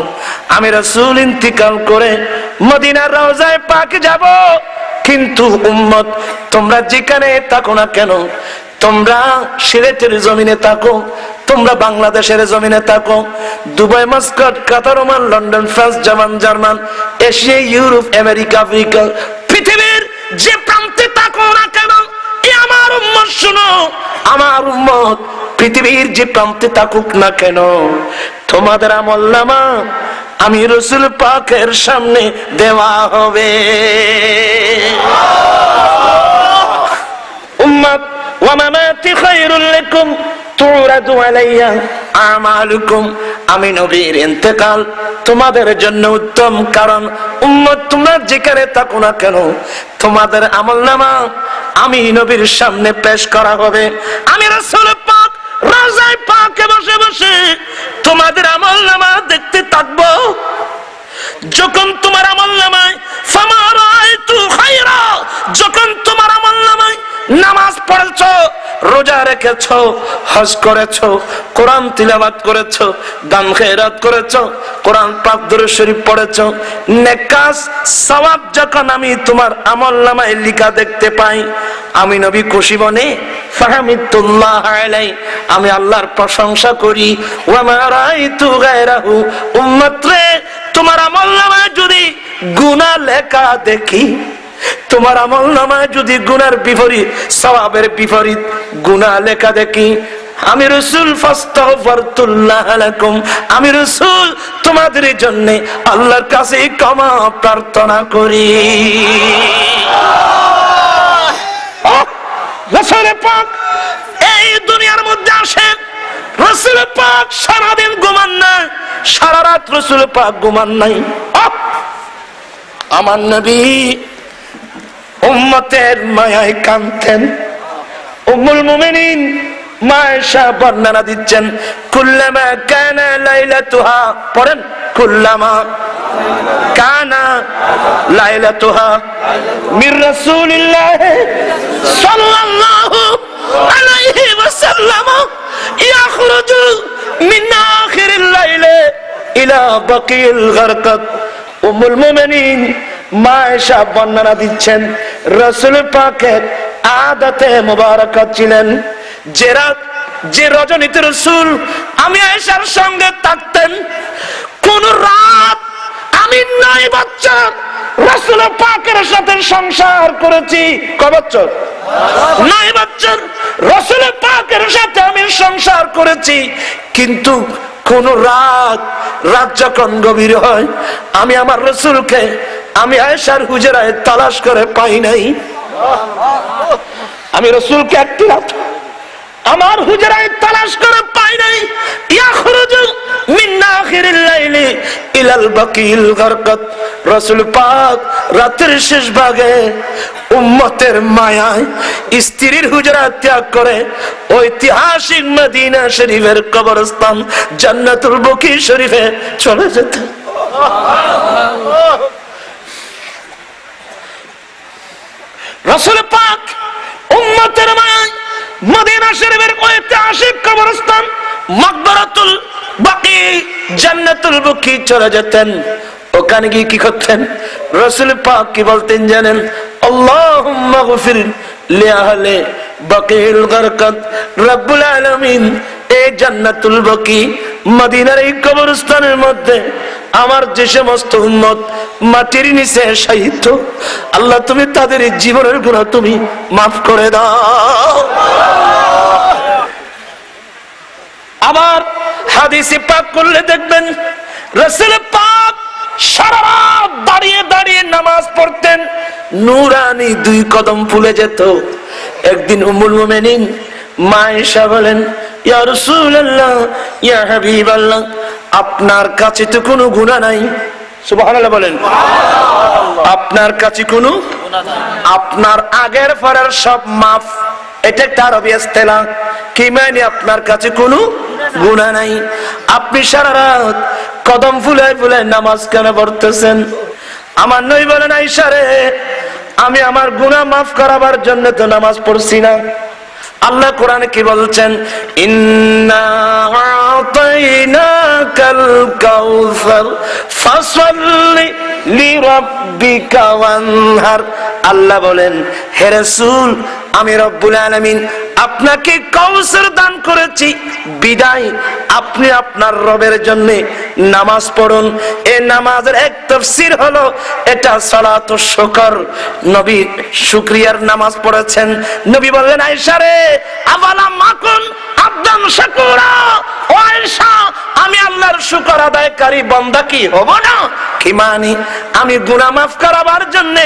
আমি রাসূল ইন্তিকাল করে মদিনার রওজায়ে পাকে যাব, কিন্তু উম্মত তোমরা যেখানে থাকো না কেন, তোমরা সিলেটের জমিনে থাকো, তোমরা বাংলাদেশের জমিনে থাকো, Dubai, Muscat, Qatar, Oman, London, France, German, Asia, Europe, America, Africa, পৃথিবীর যে প্রান্তে থাকো না কেন, আমার উম্মত শোনো, আমার উম্মত পৃথিবীর যে প্রান্তে থাকুক না কেন, তোমাদের আমলনামা আমি রাসূল পাকের সামনে দেওয়া হবে। উম্মত, ওয়া মামাতি খায়রুল লাকুম তুরাদু আলাইয়া আমালুকুম, আমি নবীর ইন্তেকাল তোমাদের জন্য উত্তম, কারণ উম্মত তোমরা যেখানে থাকো না কেন, তোমাদের আমলনামা আমি নবীর সামনে পেশ করা হবে। আমি রাসূল পাক রওজায়ে পাকে বসে বসে তোমাদের আমলনামা দেখতে থাকবো। যখন তোমার আমলনামায় ফামা রাআইতু খায়রা, যখন তোমার আমলনামায় নামাজ পড়েছো, রোজা রেখেছো, হজ করেছো, কোরআন তিলাওয়াত করেছো, দান খেরাত করেছো, কোরআন পাক দরুদ শরীফ পড়েছো, নেক কাজ সওয়াব যখন আমি তোমার আমলনামায় লেখা দেখতে পাই, আমি নবী খুশি মনে ফাহামিদুল্লাহ আলাই, আমি আল্লাহর প্রশংসা করি। ওয়া মা রাআইতু গায়রাহু, উম্মত রে, তোমার আমলনামায় যদি গুনাহ লেখা দেখি, তোমার আমলনামায় যদি গুনার বিপরীত, সওয়াবের বিপরীত গুনাহ লেখা দেখি, আমি রাসূল ফাস্তাগফিরতুল্লাহ লাকুম, আমি রাসূল তোমাদের জন্য আল্লাহর কাছে ক্ষমা প্রার্থনা করি। রাসূল পাক এই দুনিয়ার মধ্যে আসেন, রাসূল পাক সারাদিন ঘুমান না, সারা রাত রাসূল পাক ঘুমান নাই। আমার নবী উম্মতের মায়ায় কাঁদতেন। উম্মুল মুমিনিন মা আয়েশা বর্ণনা দিচ্ছেন, কুল্লামা কানা লাইলাতুহা, পড়েন, কুল্লামা কানা লাইলাতুহা মির রাসূলিল্লাহ সাল্লাল্লাহু আলাইহি ওয়াসাল্লাম ইয়াখরুজু মিন আখিরিল লাইলি ইলা বাকিল গারকাত। উম্মুল মুমিনিন মা আয়েশা বর্ণনা দিচ্ছেন, রাসূল পাকের আদতে মুবারাকা ছিলেন যে রজনীতে রাসূল আমি আয়েশার সঙ্গে থাকতেন, কোন রাত আমি 9 বছর রাসূল পাকের সাথে সংসার করেছি। কয় বছর? 9 বছর রাসূল পাকের সাথে আমি সংসার করেছি, কিন্তু কোন রাত যখন গভীর হয় আমি আমার রাসূলকে আমি আয়েশার হুজরায় তালাশ করে পাই নাই। আমি রাসূলকে একটি রাত আমার হুজরায় তালাশ করে পাই নাই। ইয়াখরুজু মিন আখিরিল লাইলি ইলাল বাকিল গারকাত। রাসূল পাক রাতের শেষ ভাগে উম্মতের মায়ায় স্ত্রীর হুজরা ত্যাগ করে ঐতিহাসিক মদিনা শরীফের কবরস্থান জান্নাতুল বকি শরীফে চলে যেতেন। রাসূল পাক উম্মতের মায়ায় মদিনা শরীফের ঐতিহাসিক কবরস্থান মাকবারাতুল বাকি জান্নাতুল বকি চলে যেতেন। ওখানে গিয়ে কি করতেন? রাসূল পাক কি বলতেন জানেন? আল্লাহুম্মা গফির লি আহলি বাকিল গারকাত। রব্বুল আলামিন এই জান্নাতুল বকি মদিনার এই কবরস্থানের মধ্যে আমার যে সমস্ত উম্মত মাটির নিচে শায়িত, আল্লাহ তুমি তাদের জীবনের গুনাহ তুমি মাফ করে দাও। আবার হাদিসে পাক করলে দেখবেন রাসূল পাক সারা রাত দাঁড়িয়ে দাঁড়িয়ে নামাজ পড়তেন, নূরানি 2 কদম ফুলে যেত। একদিন উম্মুল মুমিনিন মা আয়েশা বলেন, ইয়া রাসূলুল্লাহ, ইয়া হাবিবাল্লাহ, আপনার কাছে তো কোনো গুনাহ নাই। সুবহানাল্লাহ বলেন। আপনার কাছে কোনো গুনাহ নাই, আপনার আগের পরের সব মাফ। এটা একটা আরবি ইস্তেলাহ, কি মানে আপনার কাছে কোনো গুনাহ নাই। আপনি সারা রাত কদম ফুলে ফুলে নামাজ কেন পড়তেছেন? আমার নবী বলেন, আয়েশা রে, আমি আমার গুনাহ মাফ করাবার জন্য তো নামাজ পড়ছি না। আল্লাহ কোরআনে কি বলছেন? ইন্না আতাইনাকাল কাউসার ফাসাল্লি লিরাব্বিকা ওয়ানহার। আল্লাহ বলেন, হে রাসূল, আমি রব্বুল আলামিন আপনাকে কাউসার দান করেছি, বিদায় আপনি আপনার রবের জন্য নামাজ পড়ুন। এই নামাজের এক তাফসীর হলো এটা সালাতুশ শুকর, নবী শুকরিয়ার নামাজ পড়েছেন। নবী বললেন, আয়েশা রে, আওয়ালা মাকুন আবদান শাকুরা। ও আয়েশা, আমি আল্লাহর শুকর আদায়কারী বান্দা কি হব না? কি মানে? আমি গুনাহ মাফ করাবার জন্য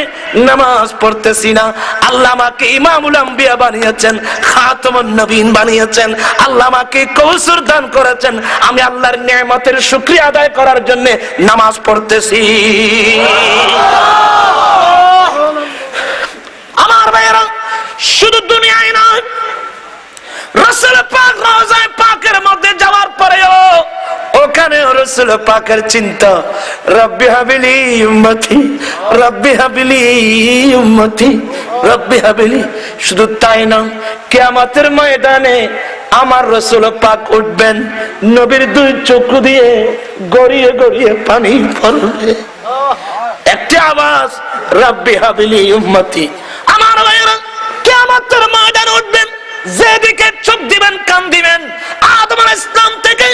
নামাজ পড়তেছি না। আল্লাহ আমাকে ইমামুল আম্বিয়া বানিয়েছেন, খাতামুন নবীন বানিয়েছেন, আল্লাহ আমাকে কৌসর দান করেছেন। আমি আল্লাহর নিয়ামতের শুকরিয়া আদায় করার জন্য নামাজ পড়তেছি। আমার ভাইয়েরা, শুধু দুনিয়ায় নয়, রাসূল পাক রওজায়ে পাকের মধ্যে যাওয়ার পরেও ওখানে রাসূল পাকের চিন্তা, রব্বি হাবিলি উম্মতি, রব্বি হাবিলি উম্মতি, রব্বি হাবিলি। শুধু তাই না, কিয়ামতের ময়দানে আমার রাসূল পাক উঠবেন, নবীর 2 চক্ষু দিয়ে গড়িয়ে গড়িয়ে পানি পড়বে। একটি আওয়াজ, রব্বি হাবিলি উম্মতি। আমার ভাইয়েরা, কিয়ামতের ময়দানে উঠবেন, যেদিকে চোখ দিবেন কান দিবেন, আদম আলাইহিস সালাম থেকে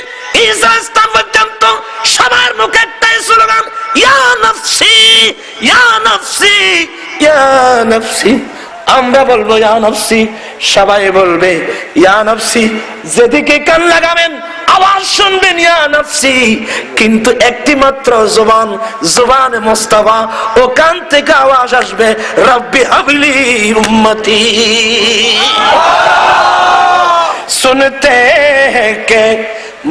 ঈসা আলাইহিস সালাম পর্যন্ত সবার মুখে একটাই স্লোগান, ইয়া নাফসি, ইয়া নাফসি, ইয়া নাফসি। আমরা বলবো ইয়া নাফসি, সবাই বলবে ইয়া নফসি, যেদিকে কান লাগাবেন আওয়াজ শুনবেন ইয়া নফসি, কিন্তু একটি মাত্র জবান মুস্তাফা, ও কান থেকে আওয়াজ আসবে রব্বি হাবলি উম্মতি। सुनते हैं कि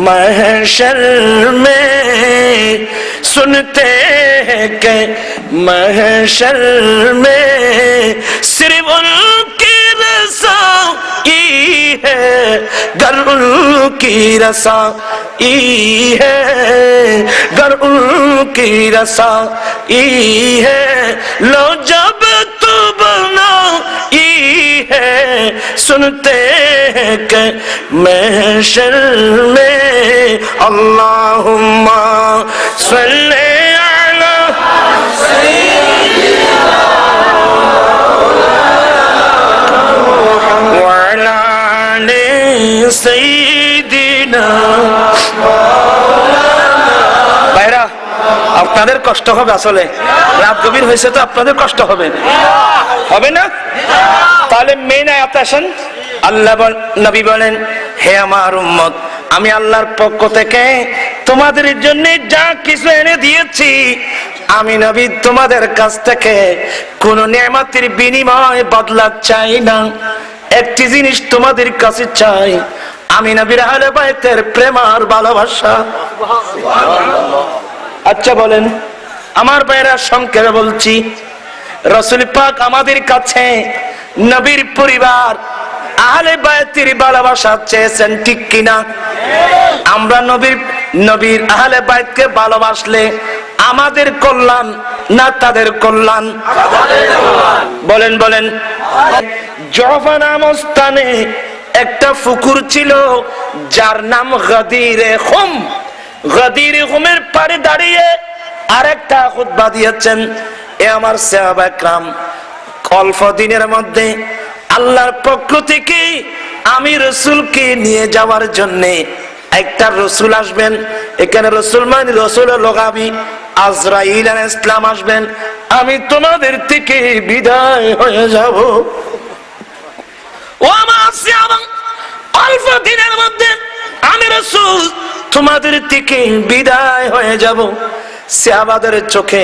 महशर में, सुनते हैं कि महशर में सिर्फ उनकी रसाई है, गर उनकी रसाई है, गर उनकी रसाई है, लो जब तू बनाई है, सुनते हैं कि महशर में अल्लाहुम्मा सल्ले अला सय्यिदिना व अला आलि सय्यिदिना। ভাইরা, আপনাদের কষ্ট হবে, আসলে রাত গভীর হয়েছে তো আপনাদের কষ্ট হবে, হবে না? তাহলে মেন আয়াতে আসেন। আল্লাহ নবী বলেন, হে আমার উম্মত, আমি আল্লাহর পক্ষ থেকে তোমাদের জন্য যা কিছু এনে দিয়েছি, আমি নবী তোমাদের কাছ থেকে কোন নেয়ামতের বিনিময় বদলা চাই না। একটি জিনিস তোমাদের কাছে চাই, আমি নবীর আহলে বাইতের প্রেম আর ভালোবাসা। আচ্ছা বলেন আমার ভাইরা, সংক্ষেপে বলছি, রাসূল পাক আমাদের কাছে নবীর পরিবার আহলে বাইতের ভালোবাসা চেয়েছেন, ঠিক কিনা? আমরা নবীর আহলে বাইতকে ভালোবাসলে আমাদের কল্যাণ না তাদের কল্যাণ? বলেন বলেন। জফা নামক স্থানে একটা পুকুর ছিল যার নাম গাদিরে খুম। গাদিরে খুমের পাড়ে দাঁড়িয়ে আরেকটা খুতবা দিয়েছেন, এ আমার সাহাবা کرام, অল্প দিনের মধ্যে আল্লাহর পক্ষ থেকে আমি রাসূলকে নিয়ে যাওয়ার জন্য একটা রাসূল আসবেন। এখানে রাসূল মানে রাসূল লগাবি, আজরাইল আলাইহিস সালাম আসবেন, আমি তোমাদের থেকে বিদায় হয়ে যাব। ও আমার সাহাবা, অল্প দিনের মধ্যে আমি রাসূল তোমাদের থেকে বিদায় হয়ে যাব। সাহাবাদের চোখে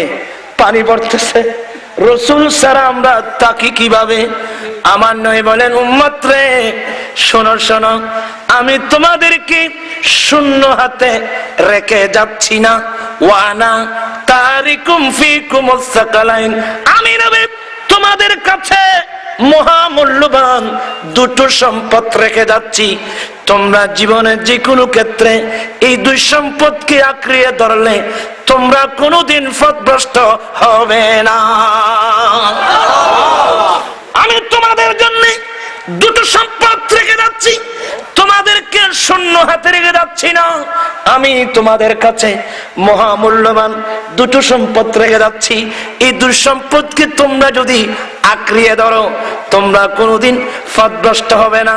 পানি পড়তেছে, রাসূল ছাড়া আমরা তাকি কিভাবে? আমার নবী বলেন, উম্মত রে শোনো শোনো, আমি তোমাদেরকে শূন্য হাতে রেখে যাচ্ছি না। ওয়ানা তারিকুম ফিকুমুস সাকালাইন, আমি নবী তোমাদের কাছে মহামূল্যবান দুটো সম্পদ রেখে যাচ্ছি। তোমরা জীবনের যে কোনো ক্ষেত্রে এই দুই সম্পদকে আঁকড়িয়ে ধরলে তোমরা কোনোদিন পথভ্রষ্ট হবে না। আমি তোমাদের জন্য দুটো সম্পদ রেখে যাচ্ছি, তোমাদেরকে শূন্য হাতে রেখে যাচ্ছি না। আমি তোমাদের কাছে মহামূল্যবান দুটো সম্পদ রেখে যাচ্ছি, এই দুই সম্পদকে তোমরা যদি আঁকড়িয়ে ধরো তোমরা কোনোদিন পথভ্রষ্ট হবে না।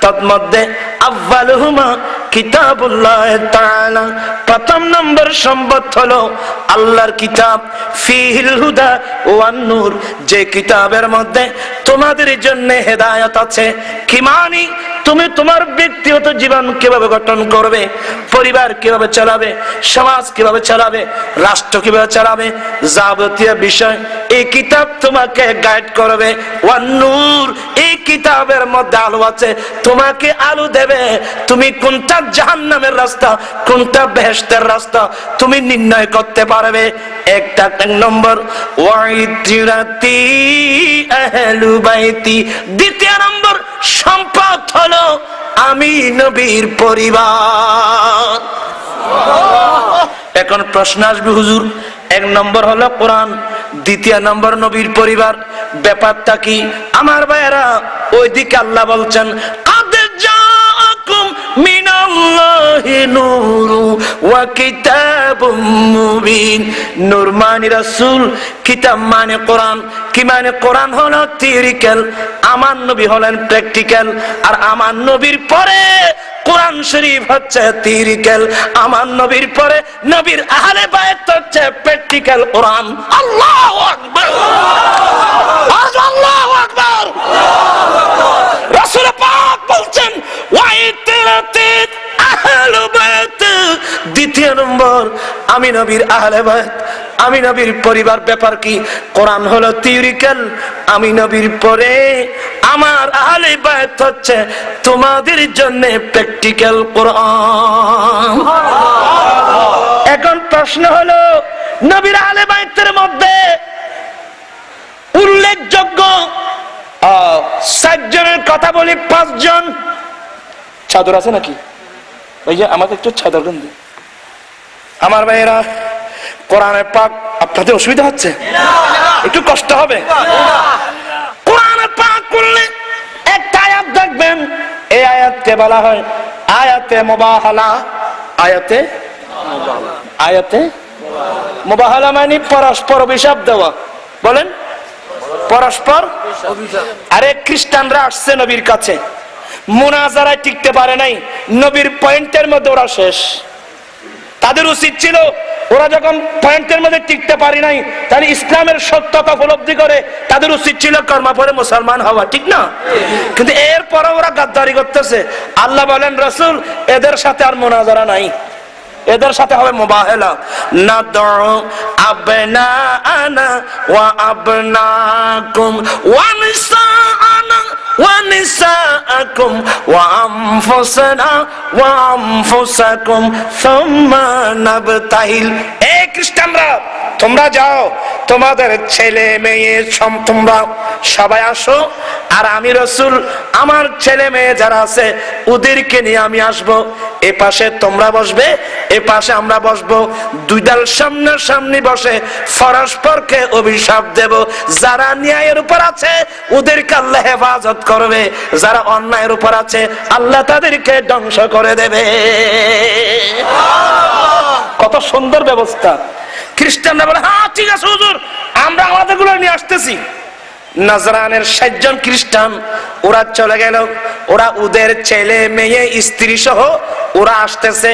তন্মধ্যে আউয়ালুহুমা কিতাবুল্লাহ তাআলা, প্রথম নম্বর সম্পদ হলো আল্লাহর কিতাব, ফিহিল হুদা ওয়ান নূর, যে কিতাবের মধ্যে তোমাদের জন্য হেদায়েত আছে। কি মানি? তুমি তোমার ব্যক্তিগত জীবন কিভাবে গঠন করবে, পরিবার কিভাবে চালাবে, সমাজ কিভাবে চালাবে, রাষ্ট্র কিভাবে চালাবে, যাবতীয় বিষয় এই কিতাব তোমাকে গাইড করবে। ওয়ান নূর, এই কিতাবের মধ্যে আলো আছে, তোমাকে আলো দেবে। তুমি কোনটা জাহান্নামের রাস্তা, কোনটা বেহেশতের রাস্তা তুমি নির্ণয় করতে পারবে। এক নম্বর ওয়াইতিরাতি আহলু বাইতি। দ্বিতীয় নম্বর সম্পদ হলো আমি নবীর পরিবার। এখন প্রশ্ন আসবে, হুজুর এক নম্বর হলো কোরআন, দ্বিতীয় নম্বর নবীর পরিবার, ব্যাপারটা কি? আমার ভাইয়েরা, ওইদিকে আল্লাহ বলছেন, মিনাল্লাহি নূরু ওয়া কিতাবুম মুবিন। নূর মানে রাসূল, কিতাব মানে কোরআন। কি মানে? কোরআন হলো থিওরিক্যাল, আমার নবী হলেন প্র্যাকটিক্যাল। আর আমার নবীর পরে কোরআন শরীফ হচ্ছে থিওরিক্যাল, আমার নবীর পরে নবীর আহলে বাইত হচ্ছে প্র্যাকটিক্যাল কোরআন। আল্লাহু আকবার, আল্লাহু আকবার। রাসূল দ্বিতীয় নম্বর আমি নবীর আহলে বায়ত, আমি নবীর পরিবার ব্যাপার কি? কোরআন হলো থিওরিক্যাল, আমি নবীর পরে আমার আহলে বায়ত হচ্ছে তোমাদের জন্য প্র্যাকটিক্যাল কোরআন। এখন প্রশ্ন হলো নবীর আহলে বায়তের মধ্যে উল্লেখযোগ্য 7 জনের কথা বলি। 5 জন চাদর আছে নাকি ভাইয়া? আমাকে একটু চাদর দেন। আমার ভাইয়েরা, কোরআনে পাক আপনাদের অসুবিধা হচ্ছে? একটু কষ্ট হবে। কোরআনে পাক করলে একটা আয়াত দেখবেন, এই আয়াতকে বলা হয় আয়াতে মুবাহালা। আয়াতে মুবাহালা মানে পরস্পর অভিশাপ দেওয়া। বলেন পরস্পর। আরে খ্রিস্টানরা আসছে নবীর কাছে, মুনাজারায় টিকতে পারে নাই, নবীর পয়েন্টের মধ্যে ওরা শেষ। তাদের উচিত ছিল ওরা যখন পয়েন্টের মধ্যে টিকতে পারি নাই, তাহলে ইসলামের সত্যতা উপলব্ধি করে তাদের উচিত ছিল কর্মা পরে মুসলমান হওয়া, ঠিক না? কিন্তু এরপরে ওরা গাদ্দারি করতেছে। আল্লাহ বলেন রাসূল এদের সাথে আর মুনাজারা নাই, এদের সাথে হবে মুবাহালা। নাদউ আবনাআনা ওয়া আবনাকুম ওয়া নিসাআনা ওয়া নিসাআকুম ওয়া আনফুসানা ওয়া আনফুসাকুম সুম্মা নাবতাহিল। এই খ্রিস্টানরা তোমরা যাও, তোমাদের ছেলে মেয়ে তোমরা সবাই আসো, আর আমি রাসূল আমার ছেলে মেয়ে যারা আছে ওদেরকে নিয়ে আমি আসবো। এ পাশে তোমরা বসবে, এ পাশে আমরা বসবো। 2 দল সামনাসামনি বসে পরস্পরকে অভিশাপ দেব। যারা ন্যায়ের উপর আছে ওদেরকে আল্লাহ হেফাজত করবে, যারা অন্যায়ের উপর আছে আল্লাহ তাদেরকে ধ্বংস করে দেবে। কত সুন্দর ব্যবস্থা। খ্রিস্টানরা বলে হ্যাঁ ঠিক আছে হুজুর, আমরা আমাদের গুলো নিয়ে আসতেছি। নাজরানের 60 জন খ্রিস্টান ওরা চলে গেল, ওরা ওদের ছেলে মেয়ে স্ত্রী সহ ওরা আসতেছে।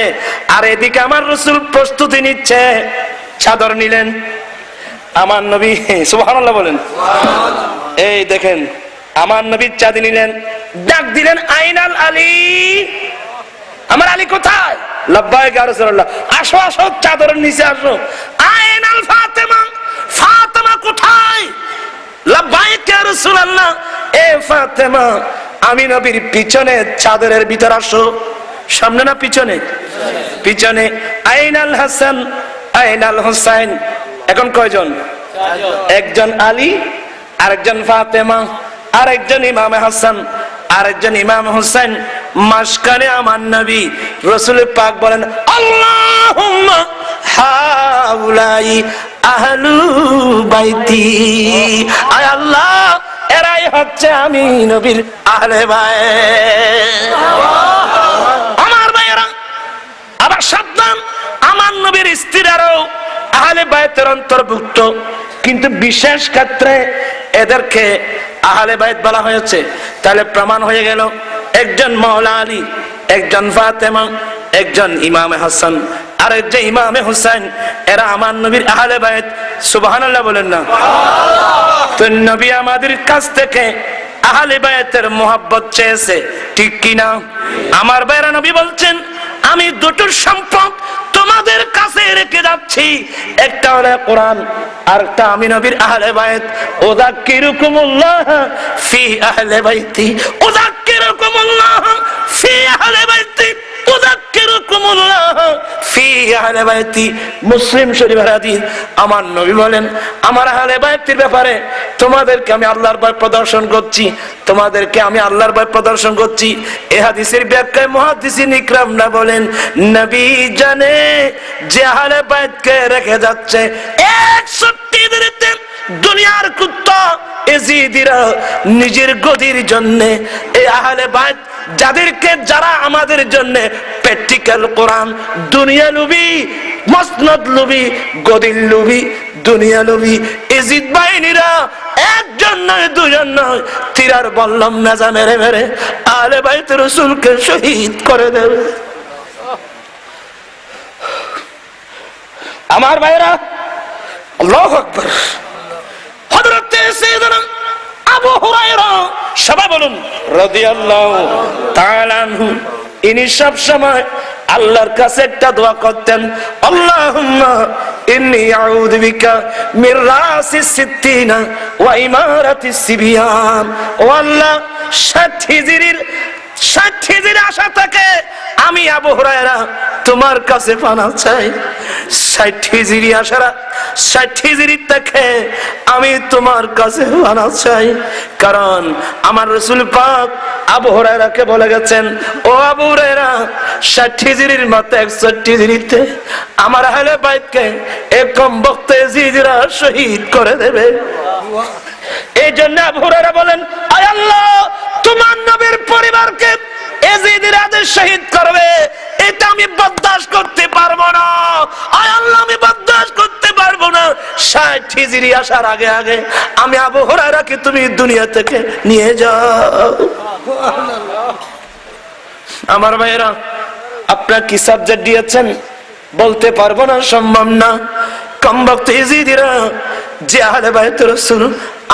আর এদিকে আমার রাসূল প্রস্তুতি নিচ্ছে। চাদর নিলেন, আমার নবী সুবহানাল্লাহ বলেন, এই দেখেন আমার নবী চাঁদি নিলেন, ডাক দিলেন আইনাল আলী, আমার আলী কোথায়? লাব্বাইক ইয়া রাসূলুল্লাহ। আসো আসো, চাদরের নিচে আসো। আইনাল ফাতেমা, ফাতেমা কোথায়? লাব্বাইক ইয়া রাসূলুল্লাহ। এ ফাতেমা আমি নবীর পিছনে চাদরের ভিতর আসো। সামনে না পিছনে? পিছনে। আইনাল হাসান আইনাল হুসাইন। এখন কয়জন? 1 জন আলী, আরেকজন ফাতেমা, আরেকজন ইমাম হাসান, আরেকজন ইমাম হুসাইন। মাঝখানে আমার নবী রাসূল পাক বলেন আল্লাহুম্মা হাউলাই আহলু বাইতি। আয় আল্লাহ এরাই হচ্ছে আমি নবীর আহলে বায়ত। আমার ভাইয়েরা আবার সাবধান, আমার নবীর স্ত্রীরাও আহলে বায়তের অন্তর্ভুক্ত, কিন্তু বিশেষ ক্ষেত্রে এদেরকে আহলে বায়ত বলা হয়েছে। তাহলে প্রমাণ হয়ে গেল একজন মাওলা আলী, একজন ফাতেমা, একজন ইমাম হাসান, আর একজন ইমাম হুসাইন, এরা আমার নবীর আহলে বায়ত। সুবহানাল্লাহ বলেন না? তো নবী আমাদের কাছ থেকে আহলে বায়তের মোহাব্বত চেয়েছে, ঠিক কিনা? আমার ভাইরা, নবী বলছেন আমি 2টোর সম্পদ তোমাদের কাছে রেখে যাচ্ছি, একটা হলো কোরআন, আরেকটা আমি নবীর আহলে বায়ত। উযাক্কিরুকুমুল্লাহ ফি আহলে বাইতি, উযাক্কিরুকুমুল্লাহ ফি আহলে বাইতি, উযাক্কিরুকুমুল্লাহ ফি আহলে বাইতি। মুসলিম শরীফের হাদিস। আমার নবী বলেন আমার আহলে বায়তের ব্যাপারে তোমাদেরকে আমি আল্লাহর ভয় প্রদর্শন করছি, তোমাদেরকে আমি আল্লাহর ভয় প্রদর্শন করছি। এই হাদিসের ব্যাখ্যায় মুহাদ্দিসিন ইকরামরা বলেন নবী জানে যে আহলে বায়তকে রেখে যাচ্ছে 61 দিনেতে দুনিয়ার কুত্তা এজিদিরা নিজের গদির জন্য এই আহলে বায়ত যারা আমাদের জন্য প্র্যাকটিক্যাল কোরআন, দুনিয়া লুবি, মসনদ লুবি, গদির লুবি, দুনিয়া লুবি, এজিদ বাহিনীরা 1 জন নয় 2 জন নয়, তীরার বল্লম নেজা মেরে মেরে আহলে বাইত রাসূলকে শহীদ করে দেবে। আমার ভাইরা, আল্লাহু আকবার। হযরত সাইয়েদনা আবু হুরায়রা, সবাই বলুন রাদিয়াল্লাহু তাআলা আনহু, ইনি সব সময় আল্লাহর কাছে একটা দোয়া করতেন, আল্লাহুম্মা ইন্নী আউযু বিকা মির রাসিস সিত্তিনা ওয়া ইমারাতিস সিবিয়ান। ও আল্লাহ, 60 হিজরির আশা থেকে আমি আবু হুরায়রা তোমার কাছে পানা চাই। 60 হিজরি আশারা 60 হিজরি থেকে আমি তোমার কাছে পানা চাই। কারণ আমার রাসূল পাক আবু হুরায়রাকে বলে গেছেন, ও আবু হুরায়রা, 60 হিজরির মতো 61 হিজরিতে আমার আহলে বাইতকে একম বক্তে এজিদরা শহীদ করে দেবে। এই জন্য আবু হুরায়রা বলেন, আয় আল্লাহ, তোমার নবীর পরিবারকে এজিদের আদেশ শহীদ করবে, এটা আমি বরদাস্ত করতে পারবো না। আয় আল্লাহ, আমি বরদাস্ত করতে পারবো না। 60 হিজরি আসার আগে আগে আমি আবু হুরায়রাকে তুমি দুনিয়া থেকে নিয়ে যাও। আমার ভাইয়েরা, আপনারা কি সাবজেক্ট দিয়েছেন বলতে পারবো না, সম্ভব না। কমবক্ত ইজিদিরা যে আহলে বাইত রাসূল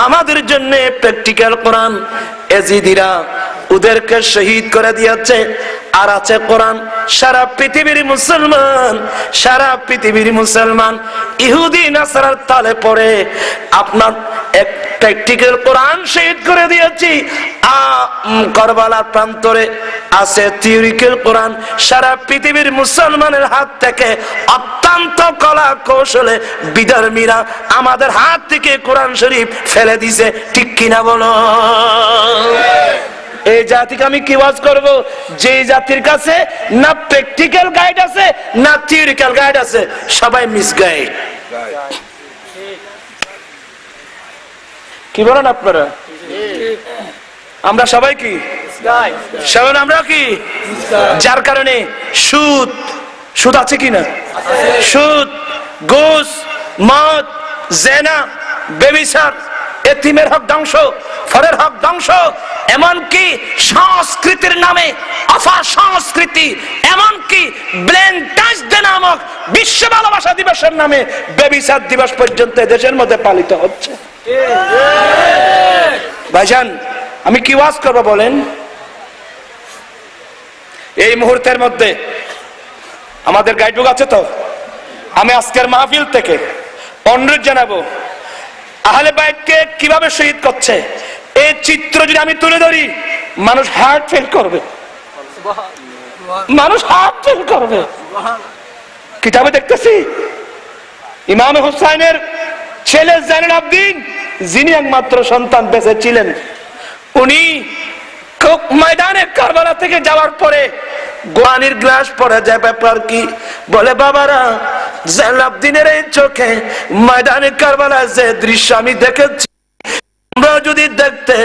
আমাদের জন্য প্র্যাকটিক্যাল কোরআন, এজিদিরা ওদেরকে শহীদ করে দিয়েছে। আর আছে কোরআন। সারা পৃথিবীর মুসলমান ইহুদি নাসারার তালে পড়ে আপনার এক প্র্যাকটিক্যাল কোরআন শহীদ করে দিয়েছি। কারবালার প্রান্তরে আছে থিওরিক্যাল কোরআন। সারা পৃথিবীর মুসলমানের হাত থেকে অত্যন্ত কলা কৌশলে বিধর্মীরা আমাদের হাত থেকে কোরআন শরীফ ফেলে দিছে, ঠিক কিনা বলো? এই জাতিকে আমি কি ওয়াজ করব, যে জাতির কাছে না প্র্যাকটিক্যাল গাইড আছে না থিওরিক্যাল গাইড আছে, সবাই মিসগাইড। কি বলেন আপনারা? আমরা সবাই কি সবাই আমরা কি? যার কারণে সুদ আছে কিনা, সুদ, ঘুষ, মদ, জেনা, বেবিচার, এতিমের হক ধ্বংস, ফরের হক ধ্বংস, এমনকি সংস্কৃতির নামে অপসংস্কৃতি, এমনকি ভ্যালেন্টাইন্স ডে নামক বিশ্ব ভালোবাসা দিবসের নামে বেবিচার দিবস পর্যন্ত দেশের মধ্যে পালিত হচ্ছে। ভাইজান, আমি কি ওয়াজ করবো বলেন? এই মুহূর্তের মধ্যে আমাদের গাইডবুক আছে তো, আমি আজকের মাহফিল থেকে অনুরোধ জানাবো, আহলে বাইতকে কিভাবে শহীদ করছে এই চিত্র যদি আমি তুলে ধরি, মানুষ হার্ট ফেল করবে, মানুষ হার্ট ফেল করবে। কিতাবে দেখতেছি ইমাম হুসাইনের ছেলে জাইনুল আবদিন, যিনি একমাত্র সন্তান বেঁচে ছিলেন, উনি ময়দানে কারবালা থেকে যাওয়ার পরে গোয়ানির গ্লাস পড়ে যায়। ব্যাপার কি? বলে, বাবারা, জাইনুল আবদিনের এই চোখে ময়দানে কারবালায় যে দৃশ্য আমি দেখেছি, তোমরা যদি দেখতে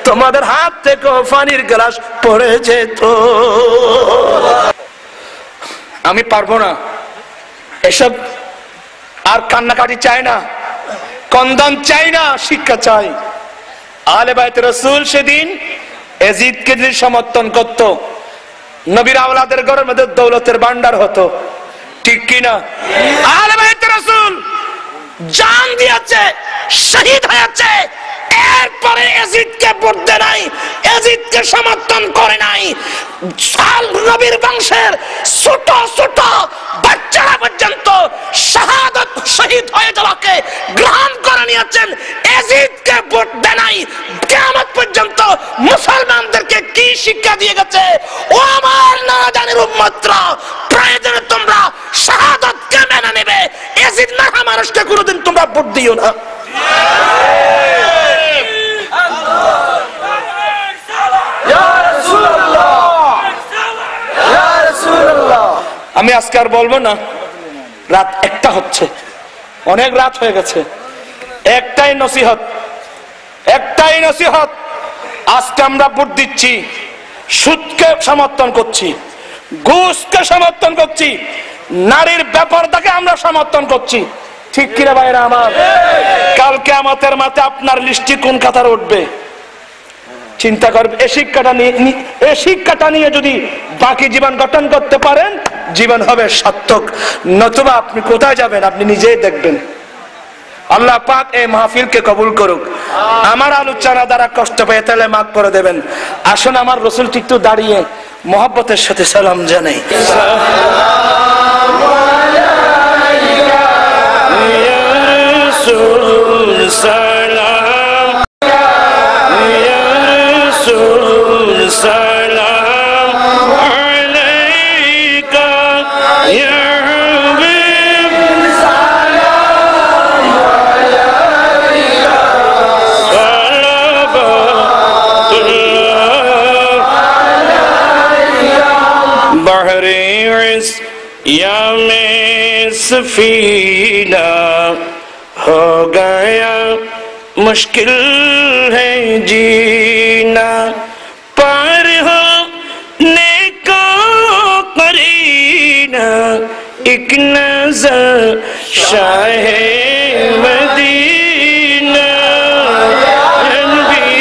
তোমাদের হাত থেকে পানির গ্লাস পড়ে যেত। আমি পারবো না এসব আর কান্নাকাটি চাই না, কন্দন চাই না, শিক্ষা চাই। আহলে বাইত রাসূল সেদিন এজিদকে যদি সমর্থন করত, নবীর আওলাদের ঘরের মধ্যে দৌলতের ভান্ডার হতো, ঠিক কিনা? আহলে বাইত রাসূল জান দিয়েছে, শহীদ হয়েছে, এরপরে এজিদকে ভোট দেয় নাই, এজিদকে সমর্থন করে নাই। নবীর বংশের ছোট ছোট বাচ্চারা পর্যন্ত শাহাদাত শহীদ হয়ে যাওয়াকে গ্রহণ করে নিয়েছেন, এজিদকে ভোট দেয় নাই। কিয়ামত পর্যন্ত মুসলমানদেরকে কি শিক্ষা দিয়ে গেছে? ও আমার নাজানের উম্মতরা, প্রয়োজনে তোমরা শাহাদাতকে মেনে নেবে, এজিদ না মানুষকে কোনোদিন তোমরা ভোট দিও না। আমি আজকে আর বলবো না, রাত একটা হচ্ছে, অনেক রাত হয়ে গেছে। একটাই নসিহত, একটাই নসিহত, আজকে আমরা ভোট দিচ্ছি, সুদকে সমর্থন করছি, ঘুষকে সমর্থন করছি, নারীর ব্যাপারটাকে আমরা সমর্থন করছি, ঠিক কিনা ভাইরা আমার? কালকে আমাদের মাঠে আপনার লিস্টি কোন কাতার উঠবে চিন্তা করবে। এই শিক্ষাটা নিয়ে যদি বাকি জীবন গঠন করতে পারেন, জীবন হবে সার্থক। নতুবা আপনি কোথায় যাবেন আপনি নিজেই দেখবেন। আল্লাহ পাক এই মাহফিলকে কবুল করুক। আমার আলোচনা দ্বারা কষ্ট পেয়ে তাহলে মাফ করে দেবেন। আসুন আমার রাসূল একটু দাঁড়িয়ে মোহাব্বতের সাথে সালাম জানাই। या में सफीना हो गया मुश्किल है जीना पार हो नेको करीना एक नजर शाहे मदीना नबी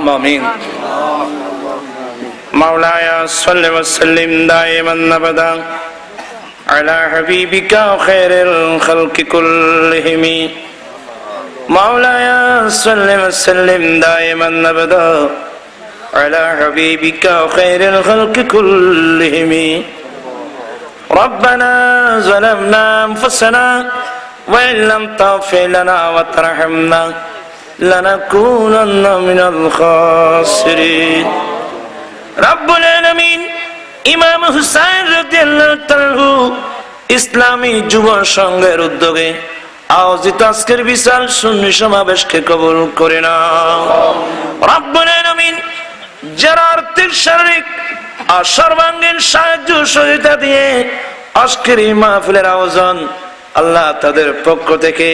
सलाम आमीन। मौलाया सल्लि व सल्लिम दाइमन अबदा अला हबीबिका खैरिल खल्क़ि कुल्लिहिम। मौलाया सल्लि व सल्लिम दाइमन अबदा अला हबीबिका खैरिल खल्क़ि कुल्लिहिम। रब्बना ज़लमना अनफुसना व इन लम तग़फिर लना व तरहमना लनकूनन्न मिनल खासिरीन। रब्बुल आलमीन इमाम हुसैन রাদিয়াল্লাহু তাআলা ইসলামী যুব সংঘের উদ্যোগে আয়োজিত আজকের বিশাল সুন্নি সমাবেশকে কবুল করে নাও। রব্বুল আলামিন যারা আর্থিক শারীরিক আর সর্বাঙ্গীন সাহায্য সহযোগিতা দিয়ে আজকের এই মাহফিলের আয়োজন আল্লাহ তাদের পক্ষ থেকে,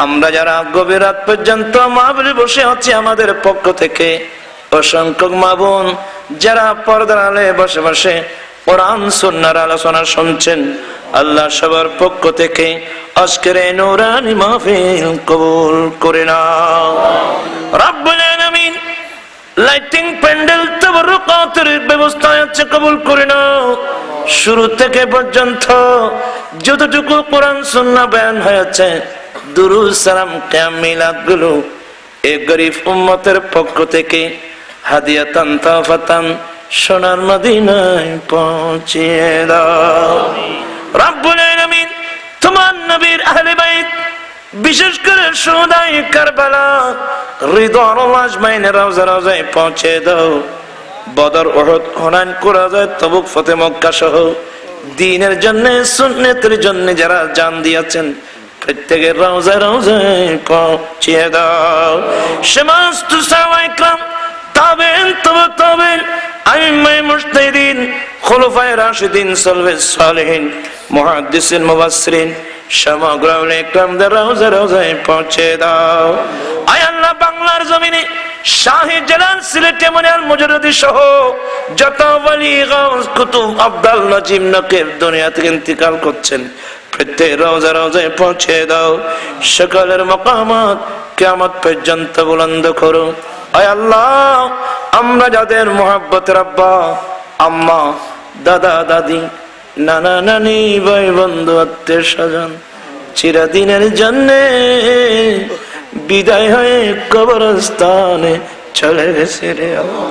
আমরা যারা গভীর রাত পর্যন্ত মাহফিলে বসে আছি আমাদের পক্ষ থেকে, অসংখ্য মা বোন যারা পর্দার আলে বসে বসে কোরআন সুন্নাহর আলোচনা শুনছেন, আল্লাহ সবার পক্ষ থেকে আজকের এই নূরানি মাহফিল কবুল করে নাও। রব্বুল আলামিন লাইটিং প্যান্ডেল তাবারুকাতের ব্যবস্থা আছে কবুল করে নাও। শুরু থেকে পর্যন্ত যতটুকু কোরআন সুন্নাহ বয়ান হয়েছে, দুরূদ সালাম কিয়াম মিলাদ গুলো এই গরীব উম্মতের পক্ষ থেকে হাদিয়াতান তাওফাতান সোনার মদিনায় পৌঁছিয়ে দাও। রব্বুল আলামিন তোমার নবীর আহলে বাইত বিশেষ করে শুহাদায়ে কারবালা রিদওয়ানুল্লাহ আজমাইনের রওজা রওজায় পৌঁছে দাও। বদর, উহুদ, হুনাইন, কুরাইশ, তাবুক, ফতে মক্কা সহ দ্বীনের জন্য সুন্নাতের জন্য যারা জান দিয়েছেন প্রত্যেকের রওজা রওজায় পৌঁছিয়ে দাও। সমস্ত সাহাবায়ে کرام, তাবেঈন, তবে তাবেঈন, আইম্মায়ে মুজতাহিদিন, খুলাফায়ে রাশিদিন, সালফে সালেহিন, মুহাদ্দিসিন, মুফাসসিরিন সমগ্র আউলিয়া ইকরামদের রওজা রওজায় পৌঁছে দাও। আয় আল্লাহ, বাংলার জমিনে শাহে জালাল, সিলেটে মনিয়ার মুজাররদি সহ যত ওলি, গাউস, কুতুব, আব্দাল, নজিম, নকিব দুনিয়া থেকে ইন্তিকাল করছেন প্রত্যেক রওজা রওজায় পৌঁছে দাও। সকলের মাকামাত কিয়ামত পর্যন্ত বুলন্দ করো। আয় আল্লাহ, আমরা যাদের মুহাব্বতের আব্বা আম্মা, দাদা দাদি, নানা নানি, ভাই বন্ধু, আত্মীয় স্বজন চিরদিনের জন্যে বিদায় হয়ে কবরস্থানে চলে গেছে রে আল্লাহ।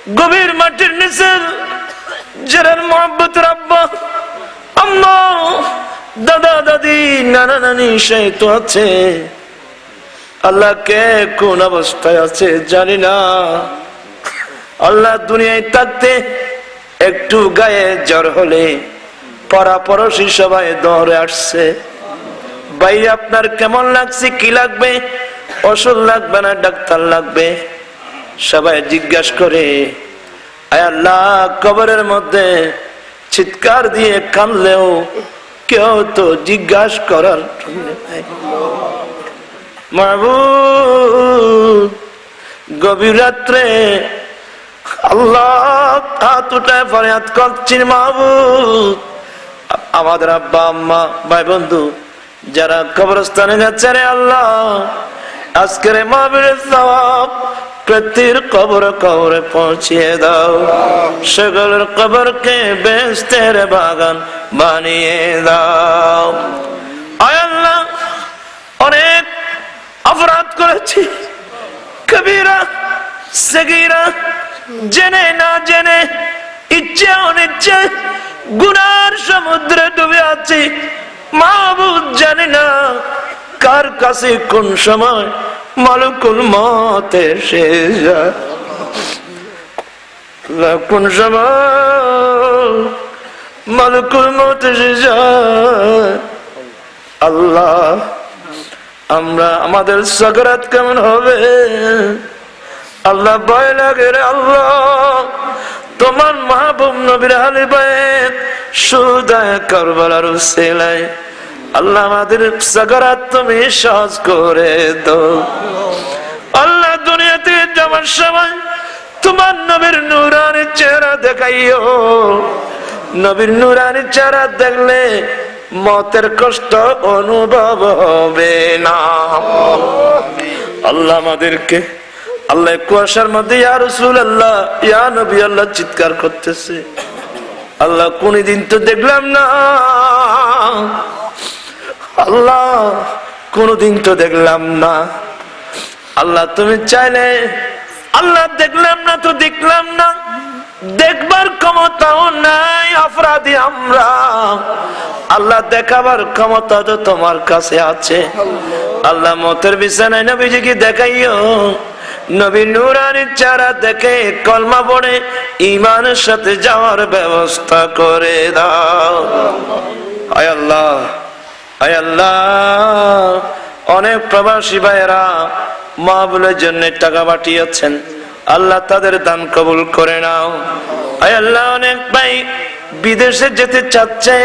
গভীর মাটির নিচে যারা মহব্বতের আব্বা আম্মা দাদা দাদি নানা নানি সেই তো আছে, আল্লাহ কে কোন অবস্থায় আছে জানি না। আল্লাহ দুনিয়ায় থাকতে একটু গায়ে জ্বর হলে পাড়া পড়োশি সবাই দৌড়ে আসছে, ভাই আপনার কেমন লাগছে, কি লাগবে, ওষুধ লাগবে না ডাক্তার লাগবে, সবাই জিজ্ঞাসা করে। আয় আল্লাহ কবরের মধ্যে চিৎকার দিয়ে কাঁদলেও কেউ তো জিজ্ঞাসা করার মাহবুব। গভীর রাত্রে আল্লাহ হাত উঠায় ফরিয়াদ করছি, মাহবুব আমাদের আব্বা আম্মা ভাই বন্ধু যারা কবরস্থানে যাচ্ছে, রে আল্লাহ আজকের মাহফিলের সওয়াব প্রতির কবর কবরে পৌঁছিয়ে দাও, সকলের কবরকে বেহেশতের বাগান বানিয়ে দাও। আয় আল্লাহ অনেক অপরাধ করেছি, কবিরা সগীরা, জেনে না জেনে, ইচ্ছে অনিচ্ছে গুনার সমুদ্রে ডুবে আছি। মাহবুব জানি না কার কাছে কোন সময় মালিকুল মউত এসে যায়, কোন সময় মালিকুল মউত এসে যায়। আল্লাহ আমরা আমাদের সাগরাত কেমন হবে আল্লাহ ভয় লাগে রে আল্লাহ। তোমার মাহবুব নবীর আহলে বাইত শুহাদায়ে কারবালার উসিলায় আল্লাহ আমাদের সাগরাত তুমি সহজ করে দাও। আল্লাহ দুনিয়াতে যাওয়ার সময় তোমার নবীর নূরানি চেহারা দেখাইও, নবীর নূরানি চেহারা দেখলে মতের কষ্ট অনুভব হবে না। আল্লাহ আমাদেরকে আল্লাহ কুয়াশার মধ্যে ইয়া রাসূলুল্লাহ ইয়া নবী আল্লাহ চিৎকার করতেছে, আল্লাহ কোনদিন তো দেখলাম না, আল্লাহ কোনদিন তো দেখলাম না। আল্লাহ তুমি চাইলে আল্লাহ দেখলাম না তো দেখলাম না, দেখবার ক্ষমতাও নাই অপরাধী আমরা, আল্লাহ দেখাবার ক্ষমতা তো তোমার কাছে আছে। আল্লাহ মতের বিছানায় নবীজিকে দেখাইও, নবী নূরানি চেহারা দেখে কলমা পড়ে ঈমানের সাথে যাওয়ার ব্যবস্থা করে দাও। আয় আল্লাহ, আয় আল্লাহ অনেক প্রবাসী ভাইয়েরা মাহফিলের জন্য টাকা পাঠিয়েছেন, আল্লাহ তাদের দান কবুল করে নাও। আয় আল্লাহ অনেক ভাই বিদেশে যেতে চাচ্ছে,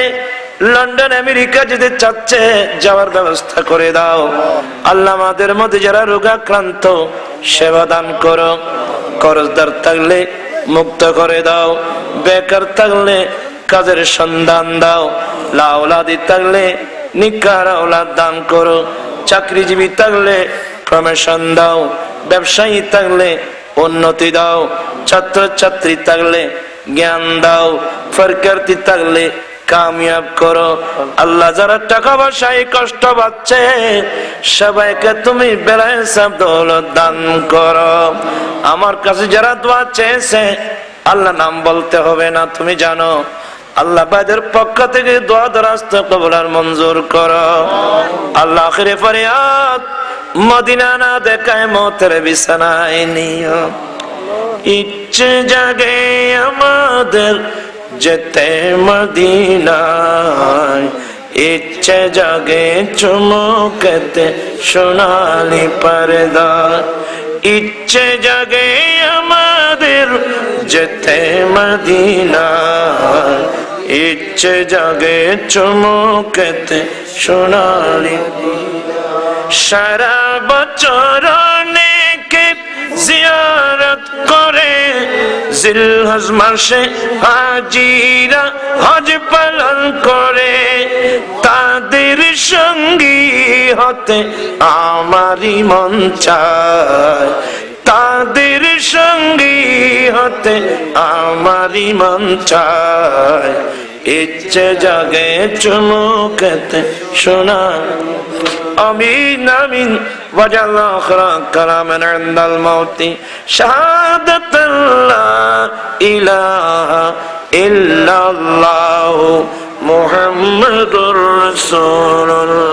লন্ডন আমেরিকা যেতে চাচ্ছে, যাওয়ার ব্যবস্থা করে দাও। আল্লাহ আমাদের মধ্যে যারা রোগাক্রান্ত সেবা দান করো, কর্জদার থাকলে মুক্ত করে দাও, বেকার থাকলে কাজের সন্ধান দাও, লাউলাদি থাকলে নিকার আওলাদ দান করো, চাকরিজীবী থাকলে প্রমোশন দাও, ব্যবসায়ী থাকলে উন্নতি দাও, ছাত্র ছাত্রী থাকলে জ্ঞান দাও, ফরকার্থী থাকলে কামিয়াব করো। আল্লাহ যারা টাকা পয়সায় কষ্ট পাচ্ছে সবাইকে তুমি বেলায় সব দৌলত দান করো। আমার কাছে যারা দোয়া চেয়েছে আল্লাহ নাম বলতে হবে না, তুমি জানো, আল্লাহ বাদের পক্ষ থেকে দোয়া দরাস্ত কবুল আর মঞ্জুর করো। আল্লাহ আখিরে ফরিয়াদ মদিনা না দেখায় মতের বিছানায় নিও, ইচ্ছে জাগে আমাদের যেতে মদিনায়, ইচ্ছে জাগে চুমুকেতে সোনালি পর্দা, ইচ্ছে জাগে আমাদের যেতে মদিনায়, ইচ্ছে জাগে চুমুকেতে সোনালি। সারা বছর অনেকে জিয়ারত করে, জিলহজ মাসে হাজিরা হজ পালন করে, তাদের সঙ্গী হতে আমারই মন চায়, তাদের সঙ্গী হতে আমারই মন চায়। ইচ্ছে জাগে চুমুকেতে শোনা আমিন আমিন ওয়াজাল আখিরা কালামান ইনদাল মাউতি শাহাদাতাল্লাহ ইলাহা ইল্লাল্লাহু মুহাম্মাদুর রাসূলুল্লাহ